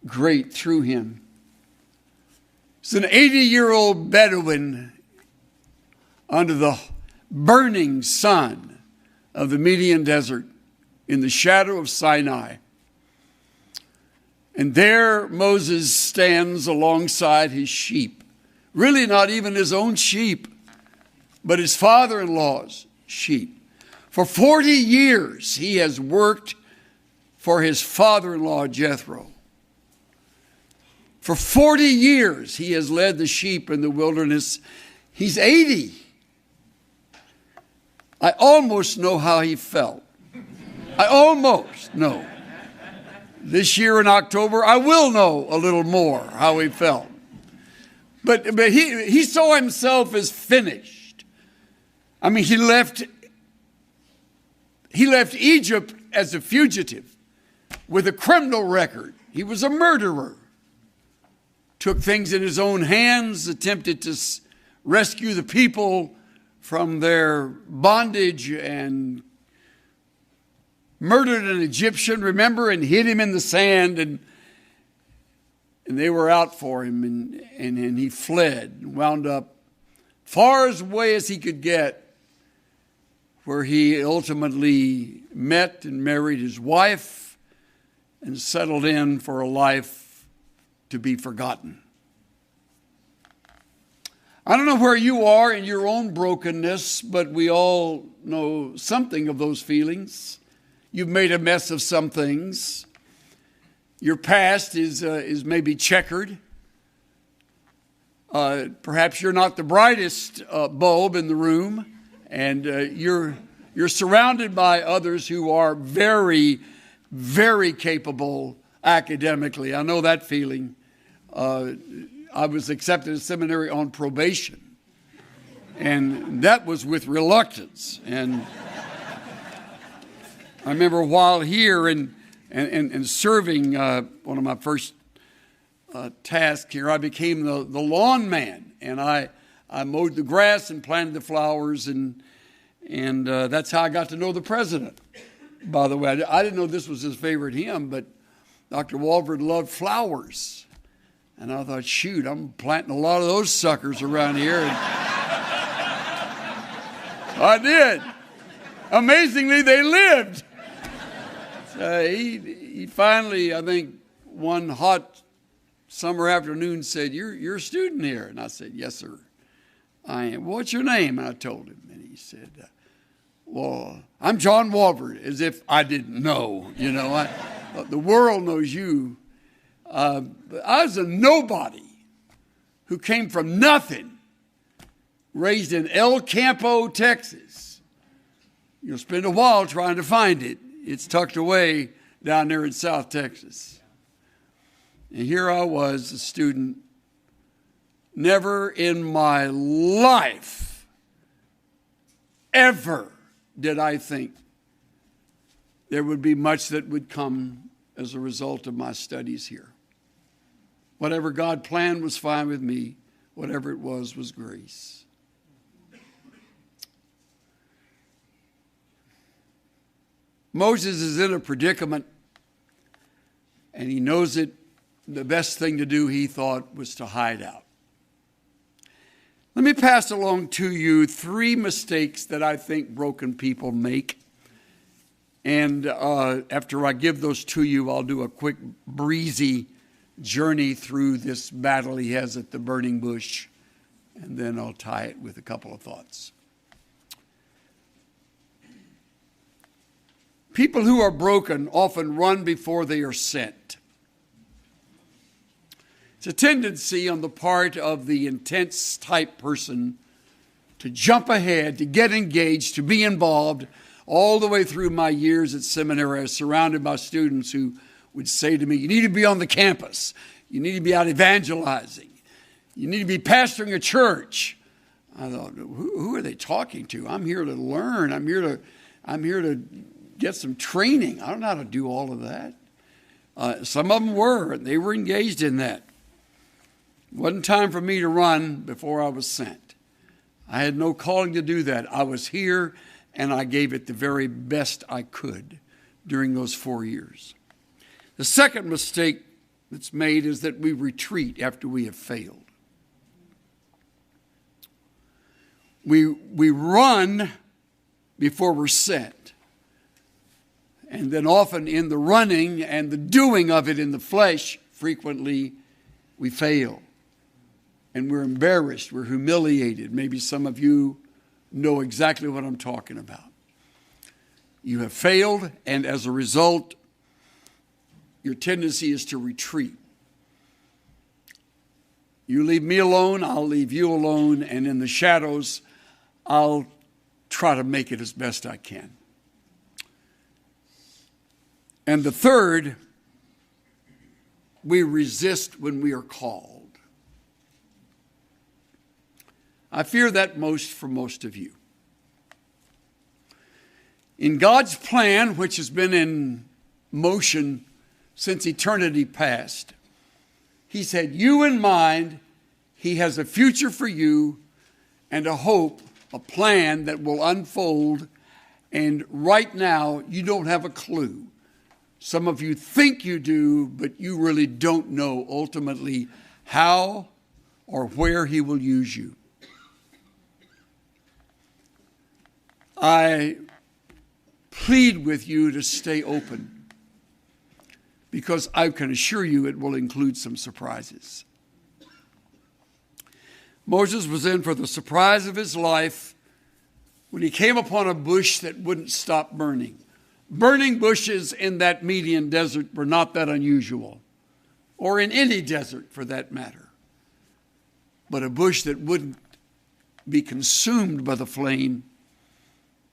great through him. He's an 80-year-old Bedouin under the burning sun of the Median desert in the shadow of Sinai. And there Moses stands alongside his sheep. Really not even his own sheep, but his father-in-law's sheep. For 40 years he has worked for his father-in-law Jethro. For 40 years he has led the sheep in the wilderness. He's 80. I almost know how he felt. I almost know. This year in October, I will know a little more how he felt. But he saw himself as finished. I mean, he left Egypt as a fugitive with a criminal record. He was a murderer. Took things in his own hands, attempted to rescue the people from their bondage, and murdered an Egyptian, remember, and hid him in the sand, and they were out for him, and he fled and wound up far as away as he could get, where he ultimately met and married his wife and settled in for a life to be forgotten. I don't know where you are in your own brokenness, but we all know something of those feelings. You've made a mess of some things. Your past is maybe checkered. Perhaps you're not the brightest bulb in the room, and you're surrounded by others who are very, very capable academically. I know that feeling. I was accepted to seminary on probation, and that was with reluctance. And I remember while here and serving, one of my first tasks here, I became the lawn man, and I mowed the grass and planted the flowers, and that's how I got to know the president. By the way, I didn't know this was his favorite hymn, but Dr. Walford loved flowers. And I thought, shoot, I'm planting a lot of those suckers around here. And I did. Amazingly, they lived. So he finally, I think, one hot summer afternoon said, you're a student here. And I said, yes, sir, I am. What's your name? And I told him. And he said, well, I'm John Walford, as if I didn't know. You know, the world knows you. But I was a nobody who came from nothing, raised in El Campo, Texas. You'll spend a while trying to find it. It's tucked away down there in South Texas. And here I was, a student. Never in my life ever did I think there would be much that would come as a result of my studies here. Whatever God planned was fine with me. Whatever it was grace. Moses is in a predicament, and he knows it. The best thing to do, he thought, was to hide out. Let me pass along to you 3 mistakes that I think broken people make. And after I give those to you, I'll do a quick, breezy journey through this battle he has at the burning bush, and then I'll tie it with a couple of thoughts. People who are broken often run before they are sent. It's a tendency on the part of the intense type person to jump ahead, to get engaged, to be involved. All the way through my years at seminary, I was surrounded by students who would say to me, you need to be on the campus. You need to be out evangelizing. You need to be pastoring a church. I thought, who are they talking to? I'm here to learn. I'm here to get some training. I don't know how to do all of that. Some of them were. They were engaged in that. It wasn't time for me to run before I was sent. I had no calling to do that. I was here, and I gave it the very best I could during those 4 years. The second mistake that's made is that we retreat after we have failed. We run before we're sent. And then often in the running and the doing of it in the flesh, frequently we fail. And we're embarrassed, we're humiliated. Maybe some of you know exactly what I'm talking about. You have failed, and as a result, your tendency is to retreat. You leave me alone, I'll leave you alone, and in the shadows, I'll try to make it as best I can. And the third, we resist when we are called. I fear that most for most of you. In God's plan, which has been in motion since eternity past, He's had you in mind. He has a future for you and a hope, a plan that will unfold And right now, you don't have a clue. Some of you think you do, but you really don't know ultimately how or where he will use you. I plead with you to stay open, because I can assure you it will include some surprises. Moses was in for the surprise of his life when he came upon a bush that wouldn't stop burning. Burning bushes in that Median desert were not that unusual, or in any desert for that matter. But a bush that wouldn't be consumed by the flame,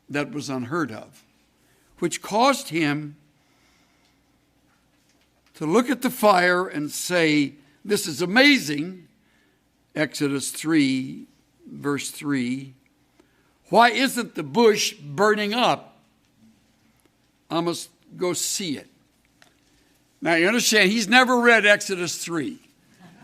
that was unheard of, which caused him to look at the fire and say, "This is amazing." Exodus 3, verse 3. "Why isn't the bush burning up? I must go see it." Now you understand, he's never read Exodus 3.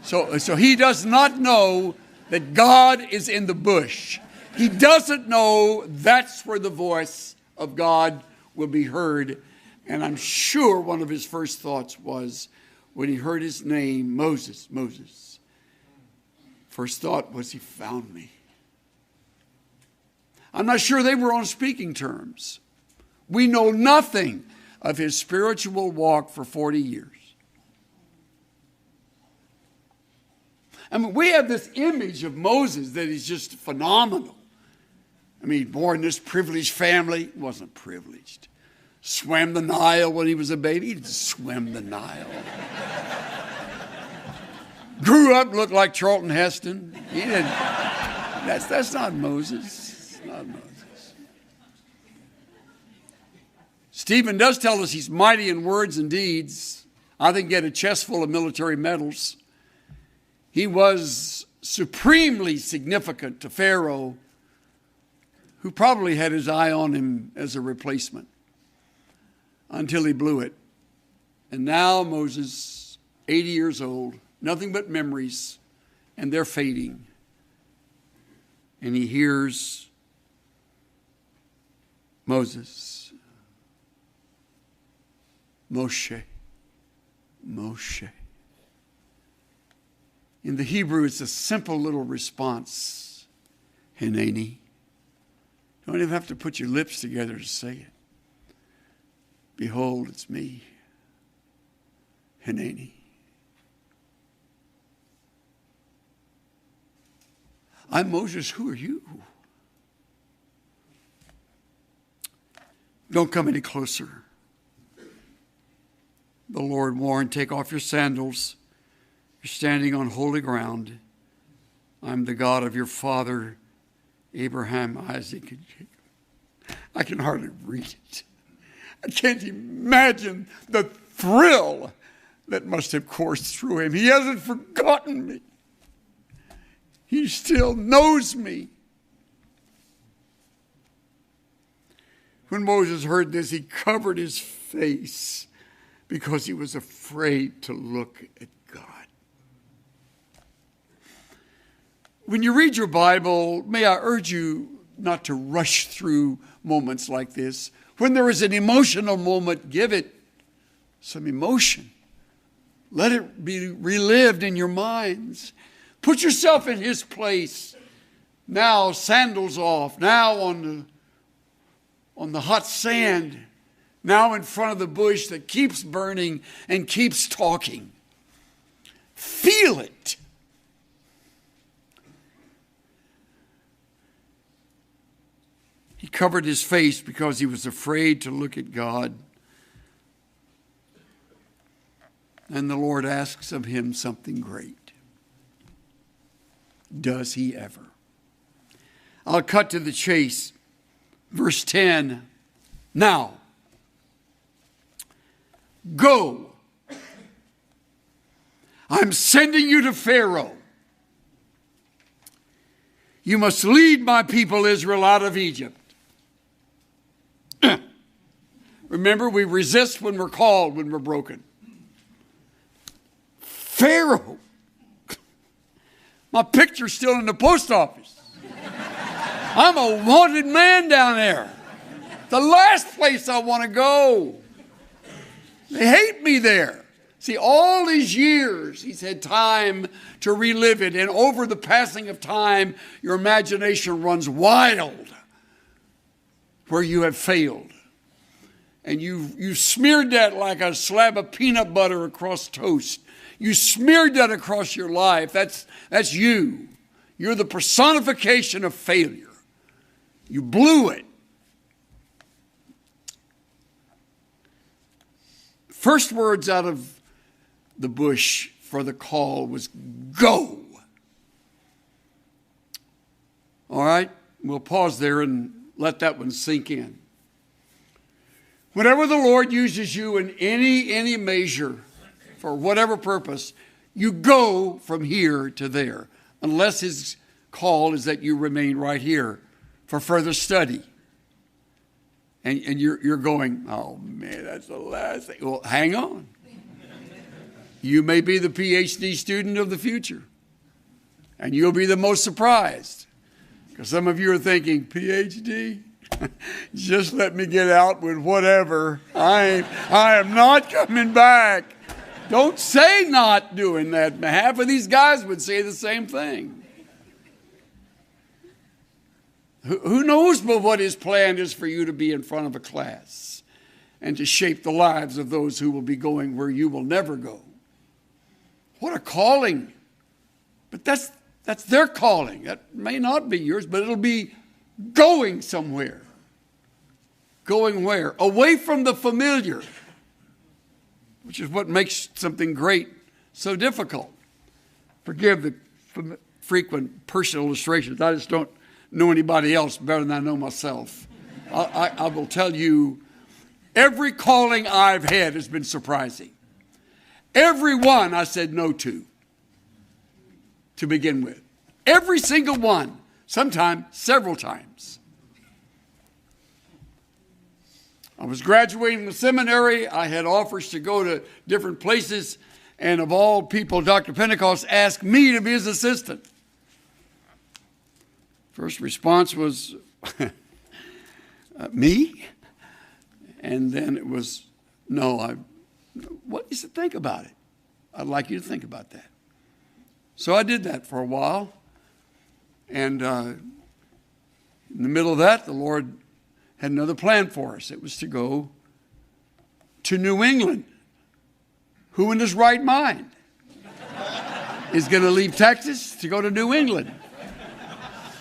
So he does not know that God is in the bush. He doesn't know that's where the voice of God will be heard. And I'm sure one of his first thoughts was, when he heard his name, Moses, Moses, first thought was, he found me. I'm not sure they were on speaking terms. We know nothing of his spiritual walk for 40 years. I mean, we have this image of Moses that is just phenomenal. I mean, born in this privileged family. He wasn't privileged. Swam the Nile when he was a baby. He didn't swim the Nile. Grew up, looked like Charlton Heston. He didn't. That's not Moses. It's not Moses. Stephen does tell us he's mighty in words and deeds. I think he had a chest full of military medals. He was supremely significant to Pharaoh, who probably had his eye on him as a replacement until he blew it. And now Moses, 80 years old, nothing but memories, and they're fading. And he hears Moses, Moshe, Moshe. In the Hebrew, it's a simple little response, Hineni. You don't even have to put your lips together to say it. Behold, it's me, Hineni. I'm Moses, who are you? Don't come any closer. The Lord warned, take off your sandals. You're standing on holy ground. I'm the God of your father, Abraham, Isaac, and Jacob. I can hardly read it. I can't imagine the thrill that must have coursed through him. He hasn't forgotten me. He still knows me. When Moses heard this, he covered his face because he was afraid to look at God. When you read your Bible, may I urge you not to rush through moments like this. When there is an emotional moment, give it some emotion. Let it be relived in your minds. Put yourself in his place. Now, sandals off. Now on the hot sand. Now in front of the bush that keeps burning and keeps talking. Feel it. He covered his face because he was afraid to look at God. And the Lord asks of him something great. Does he ever? I'll cut to the chase. Verse 10. Now, go. I'm sending you to Pharaoh. You must lead my people Israel out of Egypt. Remember, we resist when we're called, when we're broken. Pharaoh. My picture's still in the post office. I'm a wanted man down there. The last place I want to go. They hate me there. See, all these years, he's had time to relive it. And over the passing of time, your imagination runs wild where you have failed. And you smeared that like a slab of peanut butter across toast. You smeared that across your life. That's you. You're the personification of failure. You blew it. First words out of the bush for the call was go. All right, we'll pause there and let that one sink in. Whenever the Lord uses you in any measure for whatever purpose, you go from here to there, unless his call is that you remain right here for further study. And you're going, oh man, that's the last thing. Well, hang on. You may be the PhD student of the future. And you'll be the most surprised. Because some of you are thinking, PhD? Just let me get out with whatever. I am not coming back. Don't say not doing that. Half of these guys would say the same thing. Who knows but what his plan is for you to be in front of a class and to shape the lives of those who will be going where you will never go. What a calling. But that's their calling. That may not be yours, but it'll be going somewhere. Going where? Away from the familiar, which is what makes something great so difficult. Forgive the frequent personal illustrations. I just don't know anybody else better than I know myself. I will tell you, every calling I've had has been surprising. Every one I said no to begin with. Every single one, sometimes several times. I was graduating from the seminary. I had offers to go to different places. And of all people, Dr. Pentecost asked me to be his assistant. First response was, me? And then it was, no, what is it? Think about it. I'd like you to think about that. So I did that for a while. And in the middle of that, the Lord had another plan for us. It was to go to New England. Who in his right mind is going to leave Texas to go to New England?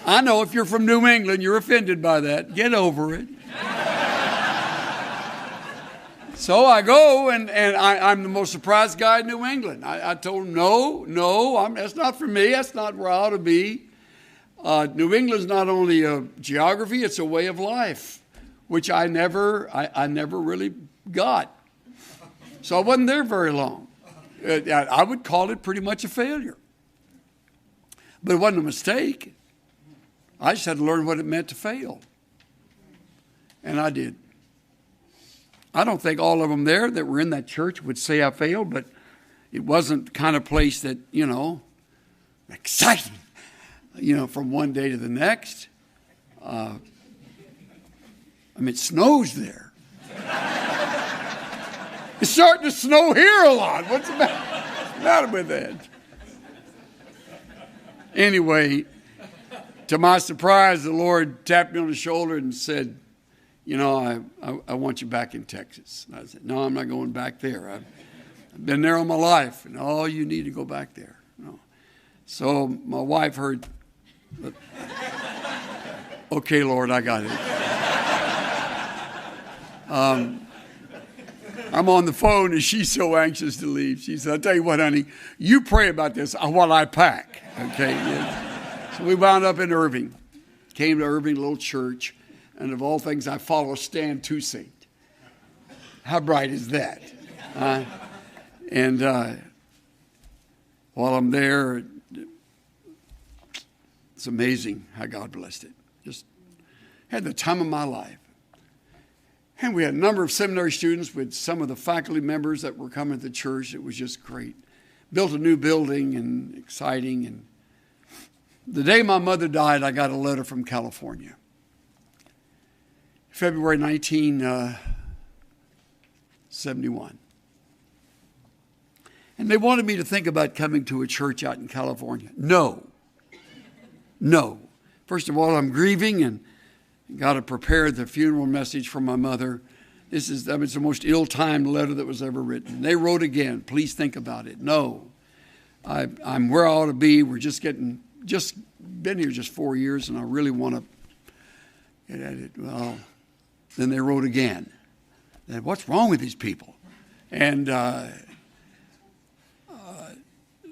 I know if you're from New England, you're offended by that. Get over it. So I go, and I'm the most surprised guy in New England. I told him, no, that's not for me. That's not where I ought to be. New England's not only a geography, it's a way of life, which I never really got. So I wasn't there very long. I would call it pretty much a failure. But it wasn't a mistake. I just had to learn what it meant to fail. And I did. I don't think all of them there that were in that church would say I failed, but it wasn't the kind of place that, exciting, from one day to the next. It snows there. It's starting to snow here a lot. What's the matter with that? Anyway, to my surprise, the Lord tapped me on the shoulder and said, I want you back in Texas. And I said, no, I'm not going back there. I've been there all my life, and you need to go back there. No. So my wife heard, okay, Lord, I got it. I'm on the phone, and she's so anxious to leave. She said, I'll tell you what, honey, you pray about this while I pack. Okay? Yeah. So we wound up in Irving. Came to Irving, little church. And of all things, I follow Stan Toussaint. How bright is that? And while I'm there, it's amazing how God blessed it. Just had the time of my life. And we had a number of seminary students with some of the faculty members that were coming to the church. It was just great. Built a new building and exciting. And the day my mother died, I got a letter from California. February 1971. And they wanted me to think about coming to a church out in California. No. First of all, I'm grieving and got to prepare the funeral message for my mother. It's the most ill-timed letter that was ever written. They wrote again, please think about it. No, I'm where I ought to be. We're just been here just 4 years, and I really want to get at it. Well, then they wrote again. And what's wrong with these people? And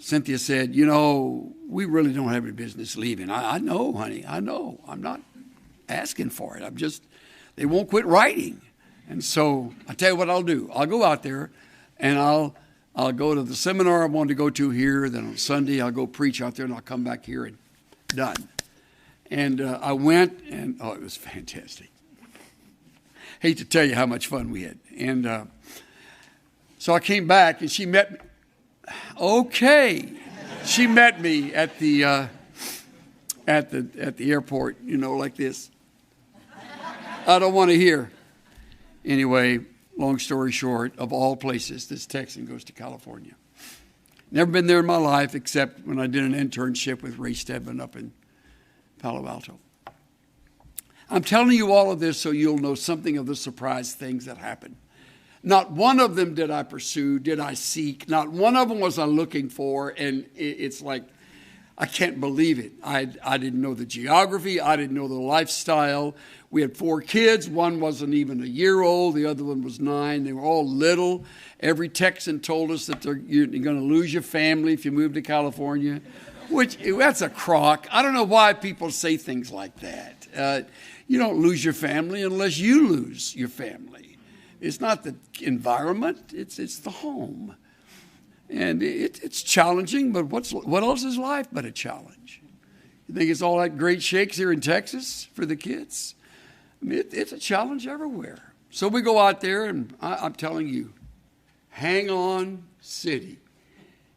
Cynthia said, we really don't have any business leaving. I know, honey, I know. I'm not asking for it. They won't quit writing. And so I tell you what I'll do. I'll go out there and I'll go to the seminar I wanted to go to here. Then on Sunday I'll go preach out there and I'll come back here and done. And I went and, it was fantastic. Hate to tell you how much fun we had. And so I came back and she met me. Okay. She met me at the airport, like this. I don't want to hear. Anyway, long story short, of all places, this Texan goes to California. Never been there in my life except when I did an internship with Ray Stedman up in Palo Alto. I'm telling you all of this so you'll know something of the surprise things that happened. Not one of them did I pursue, did I seek. Not one of them was I looking for, and it's like, I can't believe it. I didn't know the geography. I didn't know the lifestyle. We had 4 kids. One wasn't even a year old. The other one was 9. They were all little. Every Texan told us that you're going to lose your family if you move to California, which that's a crock. I don't know why people say things like that. You don't lose your family unless you lose your family. It's not the environment. It's the home. And it's challenging, but what else is life but a challenge? You think it's all that great shakes here in Texas for the kids? I mean, it's a challenge everywhere. So we go out there, and I'm telling you, hang on, city.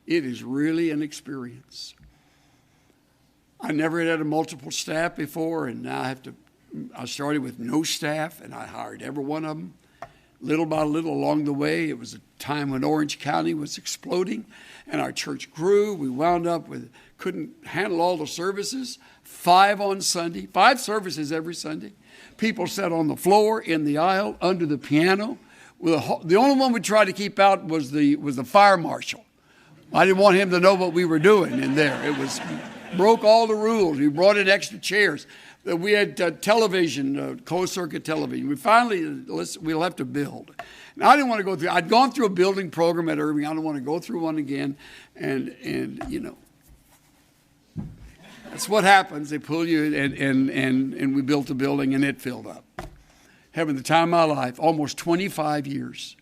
It is really an experience. I never had a multiple staff before, and now I started with no staff, and I hired every one of them. Little by little along the way, it was a time when Orange County was exploding and our church grew. We wound up couldn't handle all the services, 5 on Sunday, 5 services every Sunday. People sat on the floor, in the aisle, under the piano. The only one we tried to keep out was the fire marshal. I didn't want him to know what we were doing in there. Broke all the rules. We brought in extra chairs. We had television, closed-circuit television. We'll have to build. Now, I didn't want to go through. I'd gone through a building program at Irving. I don't want to go through one again. And that's what happens. They pull you, and we built a building, and it filled up. Having the time of my life, almost 25 years.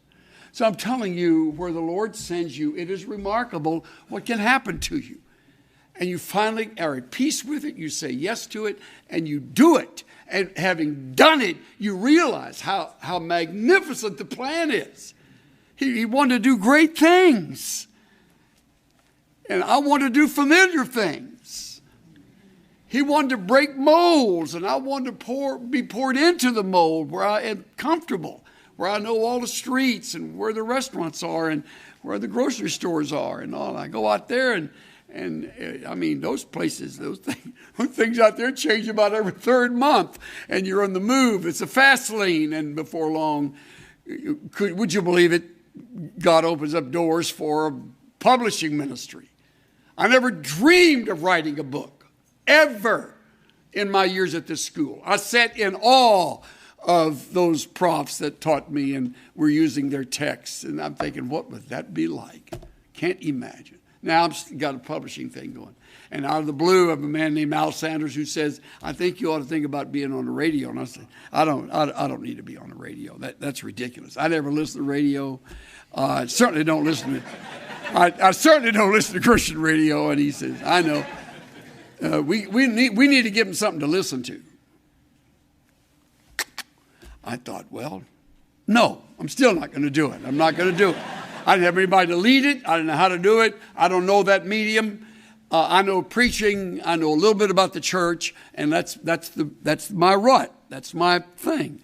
So I'm telling you, where the Lord sends you, it is remarkable what can happen to you. And you finally are at peace with it, you say yes to it, and you do it. And having done it, you realize how magnificent the plan is. He wanted to do great things. And I want to do familiar things. He wanted to break molds, and I wanted to be poured into the mold where I am comfortable, where I know all the streets and where the restaurants are and where the grocery stores are and all. I go out there and I mean, those places, those things out there change about every 3rd month, and you're on the move. It's a fast lane, and before long, would you believe it, God opens up doors for a publishing ministry. I never dreamed of writing a book, ever, in my years at this school. I sat in awe of those profs that taught me and were using their texts, and I'm thinking, what would that be like? Can't imagine. Now I've got a publishing thing going. And out of the blue, I have a man named Al Sanders who says, I think you ought to think about being on the radio. And I said, I don't need to be on the radio. That's ridiculous. I never listen to radio. I certainly don't listen to Christian radio. And he says, I know. We need to give him something to listen to. I thought, well, no, I'm still not going to do it. I'm not going to do it. I didn't have anybody to lead it. I didn't know how to do it. I don't know that medium. I know preaching. I know a little bit about the church, and that's my rut. That's my thing.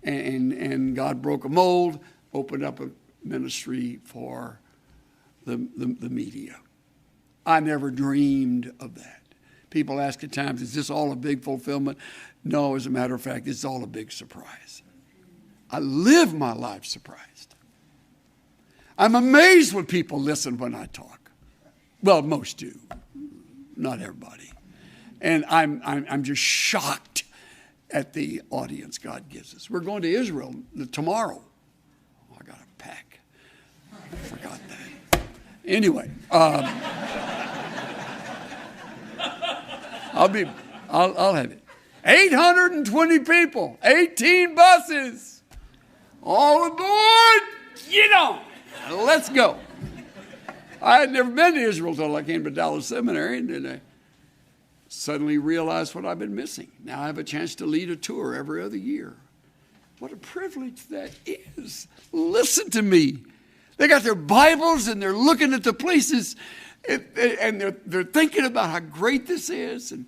And God broke a mold, opened up a ministry for the media. I never dreamed of that. People ask at times, is this all a big fulfillment? No, as a matter of fact, it's all a big surprise. I live my life surprised. I'm amazed when people listen when I talk. Well, most do, not everybody. And I'm just shocked at the audience God gives us. We're going to Israel tomorrow. Oh, I got to pack. I forgot that. Anyway, I'll have it. 820 people, 18 buses, all aboard. Get on. Let's go. I had never been to Israel until I came to Dallas Seminary, and then I suddenly realized what I've been missing. Now I have a chance to lead a tour every other year. What a privilege that is. Listen to me. They got their Bibles and they're looking at the places and they're thinking about how great this is. And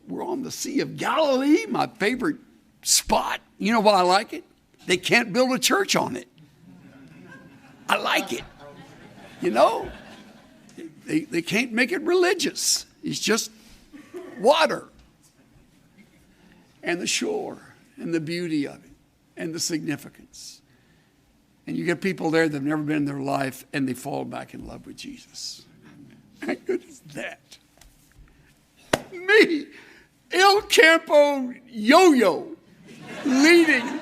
we're on the Sea of Galilee, my favorite spot. You know why I like it? They can't build a church on it. I like it. You know, they can't make it religious. It's just water and the shore and the beauty of it and the significance. And you get people there that have never been in their life and they fall back in love with Jesus. How good is that? Me, El Campo Yo-Yo, leading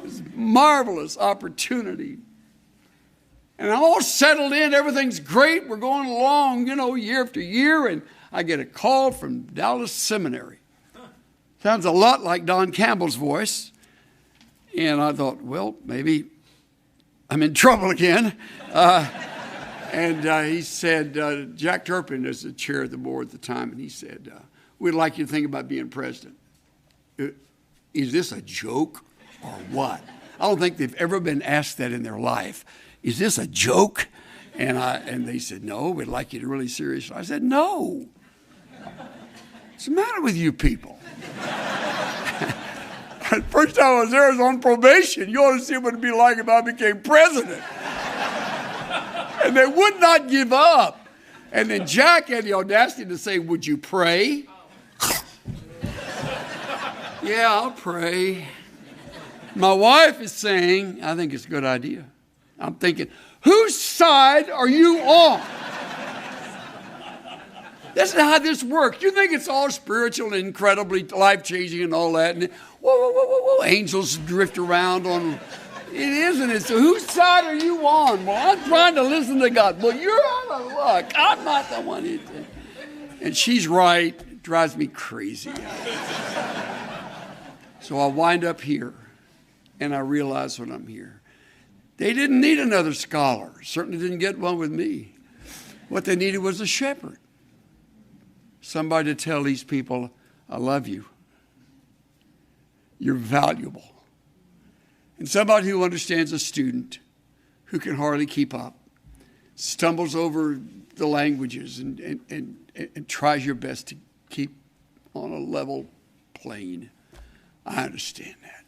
this marvelous opportunity. And I'm all settled in. Everything's great. We're going along, year after year. And I get a call from Dallas Seminary. Sounds a lot like Don Campbell's voice. And I thought, well, maybe I'm in trouble again. And he said, Jack Turpin is the chair of the board at the time. And he said, we'd like you to think about being president. Is this a joke or what? I don't think they've ever been asked that in their life. Is this a joke? And they said, no, we'd like you to really seriously. I said, no. What's the matter with you people? First time I was there, I was on probation. You ought to see what it'd be like if I became president. And they would not give up. And then Jack had the audacity to say, would you pray? Yeah, I'll pray. My wife is saying, I think it's a good idea. I'm thinking, whose side are you on? That's not how this works. You think it's all spiritual and incredibly life-changing and all that. And whoa, angels drift around on. It isn't it. So whose side are you on? Well, I'm trying to listen to God. Well, you're out of luck. I'm not the one who did. And she's right. It drives me crazy. So I wind up here, and I realize when I'm here. They didn't need another scholar. Certainly didn't get one with me. What they needed was a shepherd. Somebody to tell these people, I love you. You're valuable. And somebody who understands a student who can hardly keep up, stumbles over the languages and tries your best to keep on a level plane. I understand that.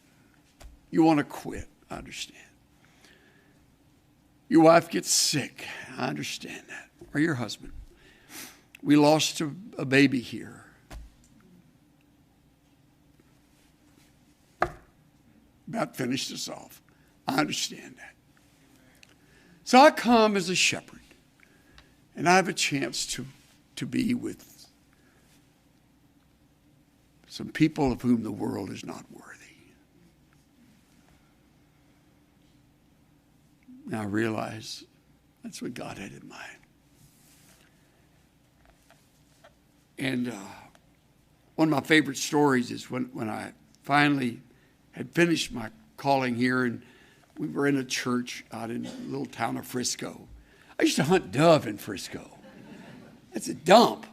You want to quit. I understand. Your wife gets sick. I understand that. Or your husband. We lost a baby here. About finished us off. I understand that. So I come as a shepherd. And I have a chance to be with some people of whom the world is not worthy. Now I realize that's what God had in mind. And one of my favorite stories is when I finally had finished my calling here, and we were in a church out in the little town of Frisco. I used to hunt dove in Frisco. It's a dump,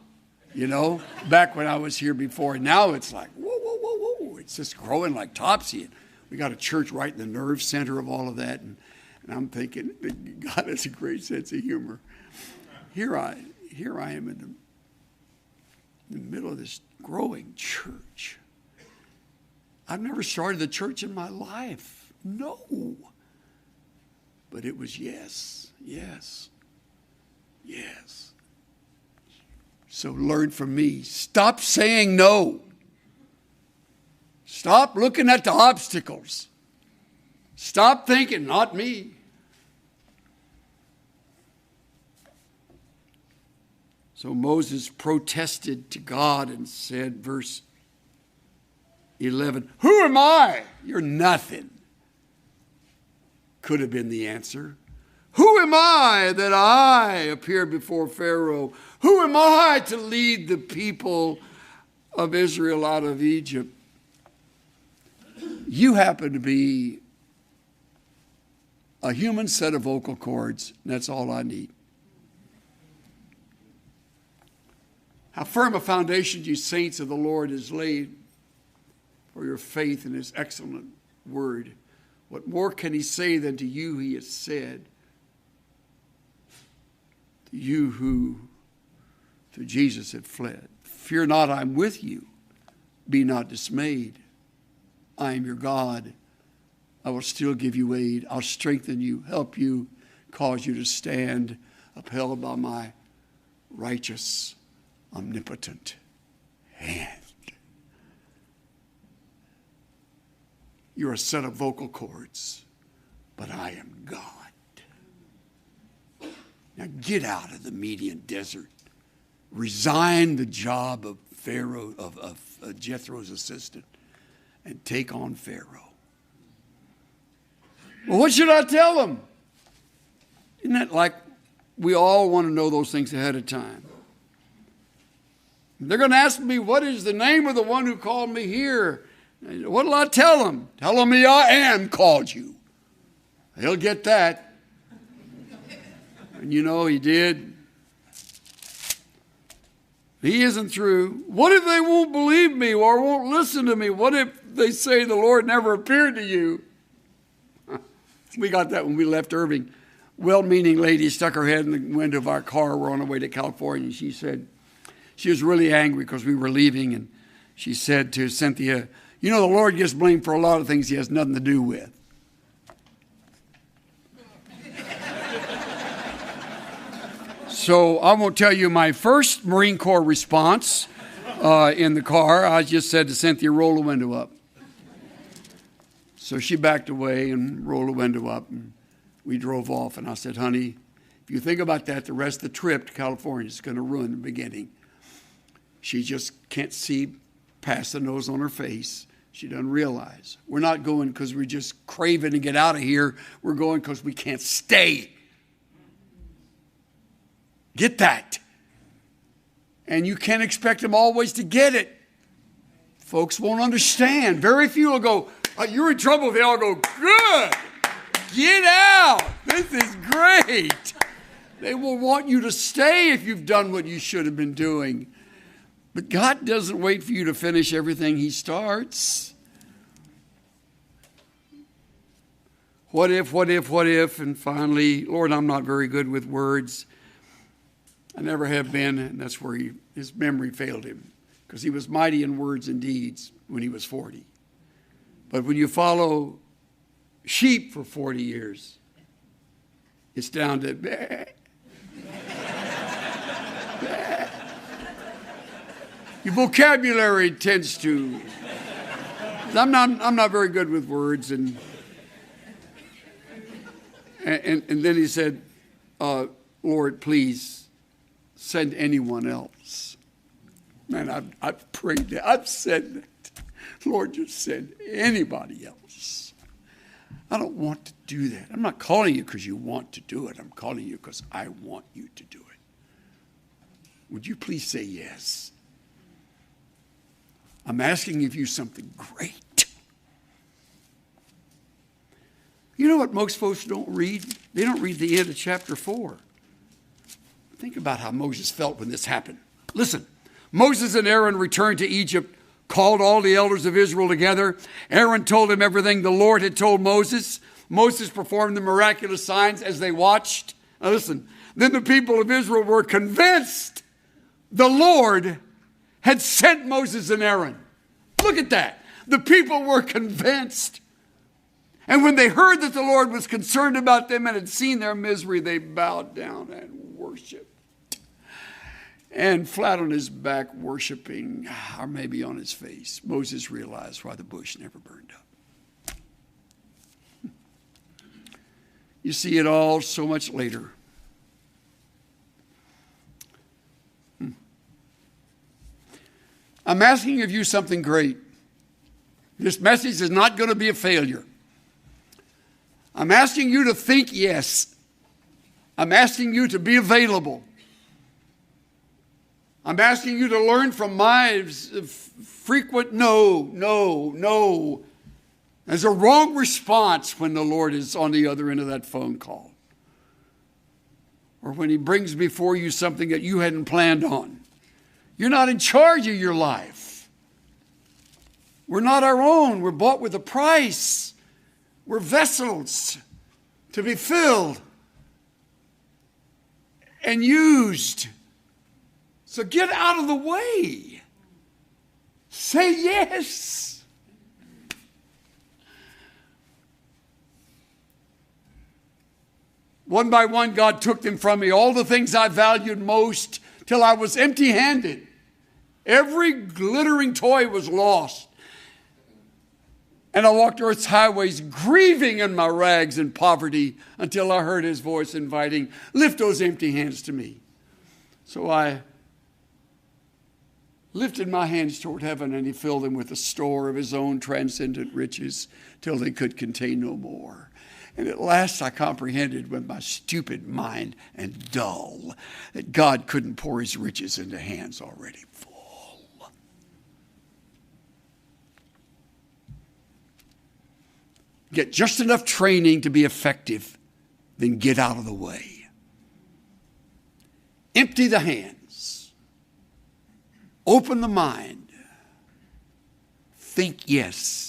back when I was here before. And now it's like, whoa. It's just growing like topsy. We got a church right in the nerve center of all of that. And I'm thinking, God has a great sense of humor. Here I am in the middle of this growing church. I've never started the church in my life. No. But it was yes, yes, yes. So learn from me. Stop saying no. Stop looking at the obstacles. Stop thinking, not me. So Moses protested to God and said, verse 11, who am I? You're nothing. Could have been the answer. Who am I that I appear before Pharaoh? Who am I to lead the people of Israel out of Egypt? You happen to be a human set of vocal cords, and that's all I need. How firm a foundation, you saints of the Lord, is laid for your faith in his excellent word. What more can he say than to you he has said? To you who to Jesus have fled. Fear not, I'm with you. Be not dismayed. I am your God. I will still give you aid. I'll strengthen you, help you, cause you to stand upheld by my righteous, omnipotent hand. You're a set of vocal cords, but I am God. Now get out of the Median desert. Resign the job of Pharaoh, of Jethro's assistant, and take on Pharaoh. Well, what should I tell them? Isn't that like we all want to know those things ahead of time? They're going to ask me, what is the name of the one who called me here? What will I tell them? Tell them me I am called you. He'll get that. And you know he did. He isn't through. What if they won't believe me or won't listen to me? What if they say the Lord never appeared to you? We got that when we left Irving. Well-meaning lady stuck her head in the window of our car. We're on our way to California. She said, she was really angry because we were leaving. And she said to Cynthia, you know, the Lord gets blamed for a lot of things he has nothing to do with. So I won't tell you my first Marine Corps response in the car. I just said to Cynthia, roll the window up. So she backed away and rolled the window up, and we drove off. And I said, honey, if you think about that, the rest of the trip to California is going to ruin the beginning. She just can't see past the nose on her face. She doesn't realize. We're not going because we're just craving to get out of here. We're going because we can't stay. Get that. And you can't expect them always to get it. Folks won't understand. Very few will go, oh, you're in trouble. They all go, good. Get out. This is great. They will want you to stay if you've done what you should have been doing. But God doesn't wait for you to finish everything he starts. What if, what if, what if? And finally, Lord, I'm not very good with words. I never have been, and that's where his memory failed him, because he was mighty in words and deeds when he was 40. But when you follow sheep for 40 years, it's down to bleh, bleh. Your vocabulary tends to. I'm not very good with words, and then he said, Lord, please send anyone else. Man, I've prayed that. I've said that. Lord, just send anybody else. I don't want to do that. I'm not calling you because you want to do it. I'm calling you because I want you to do it. Would you please say yes? I'm asking of you something great. You know what most folks don't read? They don't read the end of chapter 4. Think about how Moses felt when this happened. Listen, Moses and Aaron returned to Egypt, called all the elders of Israel together. Aaron told them everything the Lord had told Moses. Moses performed the miraculous signs as they watched. Now listen, then the people of Israel were convinced the Lord had sent Moses and Aaron. Look at that. The people were convinced. And when they heard that the Lord was concerned about them and had seen their misery, they bowed down and worshiped. And flat on his back worshiping, or maybe on his face, Moses realized why the bush never burned up. You see it all so much later. I'm asking of you something great. This message is not going to be a failure. I'm asking you to think yes. I'm asking you to be available. I'm asking you to learn from my frequent no. There's a wrong response when the Lord is on the other end of that phone call. Or when he brings before you something that you hadn't planned on. You're not in charge of your life. We're not our own. We're bought with a price. We're vessels to be filled and used. So get out of the way. Say yes. One by one, God took them from me, all the things I valued most, till I was empty-handed. Every glittering toy was lost. And I walked earth's highways, grieving in my rags and poverty, until I heard his voice inviting, lift those empty hands to me. So I lifted my hands toward heaven, and he filled them with the store of his own transcendent riches, till they could contain no more. And at last I comprehended with my stupid mind and dull that God couldn't pour his riches into hands already full. Get just enough training to be effective, then get out of the way. Empty the hands. Open the mind. Think yes.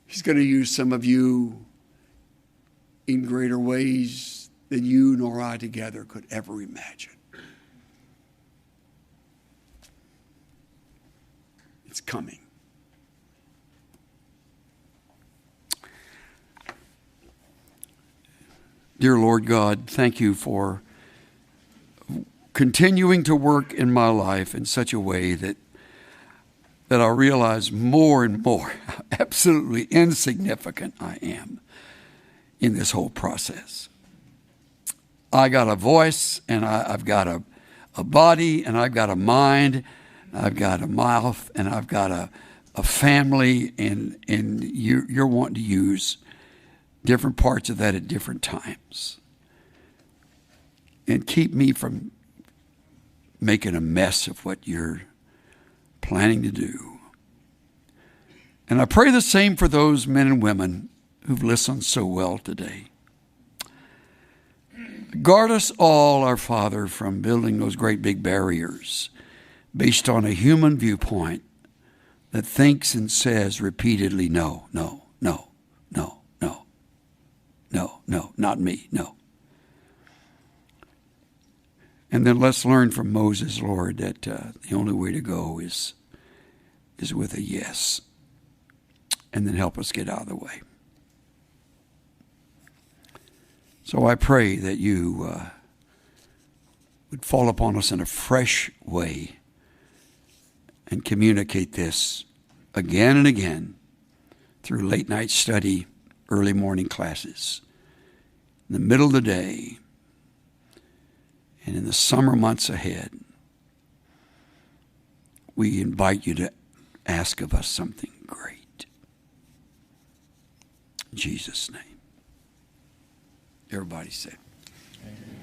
He's going to use some of you in greater ways than you nor I together could ever imagine. It's coming. Dear Lord God, thank you for continuing to work in my life in such a way that I realize more and more how absolutely insignificant I am in this whole process. I got a voice, and I've got a body, and I've got a mind, I've got a mouth, and I've got a family, and you're wanting to use different parts of that at different times. And keep me from making a mess of what you're planning to do. And I pray the same for those men and women who've listened so well today. Guard us all, our Father, from building those great big barriers based on a human viewpoint that thinks and says repeatedly, no, no, no, no, no, no, no, not me, no. And then let's learn from Moses, Lord, that the only way to go is with a yes. And then help us get out of the way. So I pray that you would fall upon us in a fresh way and communicate this again and again through late night study, early morning classes, in the middle of the day, and in the summer months ahead. We invite you to ask of us something great. In Jesus' name. Everybody say. Amen.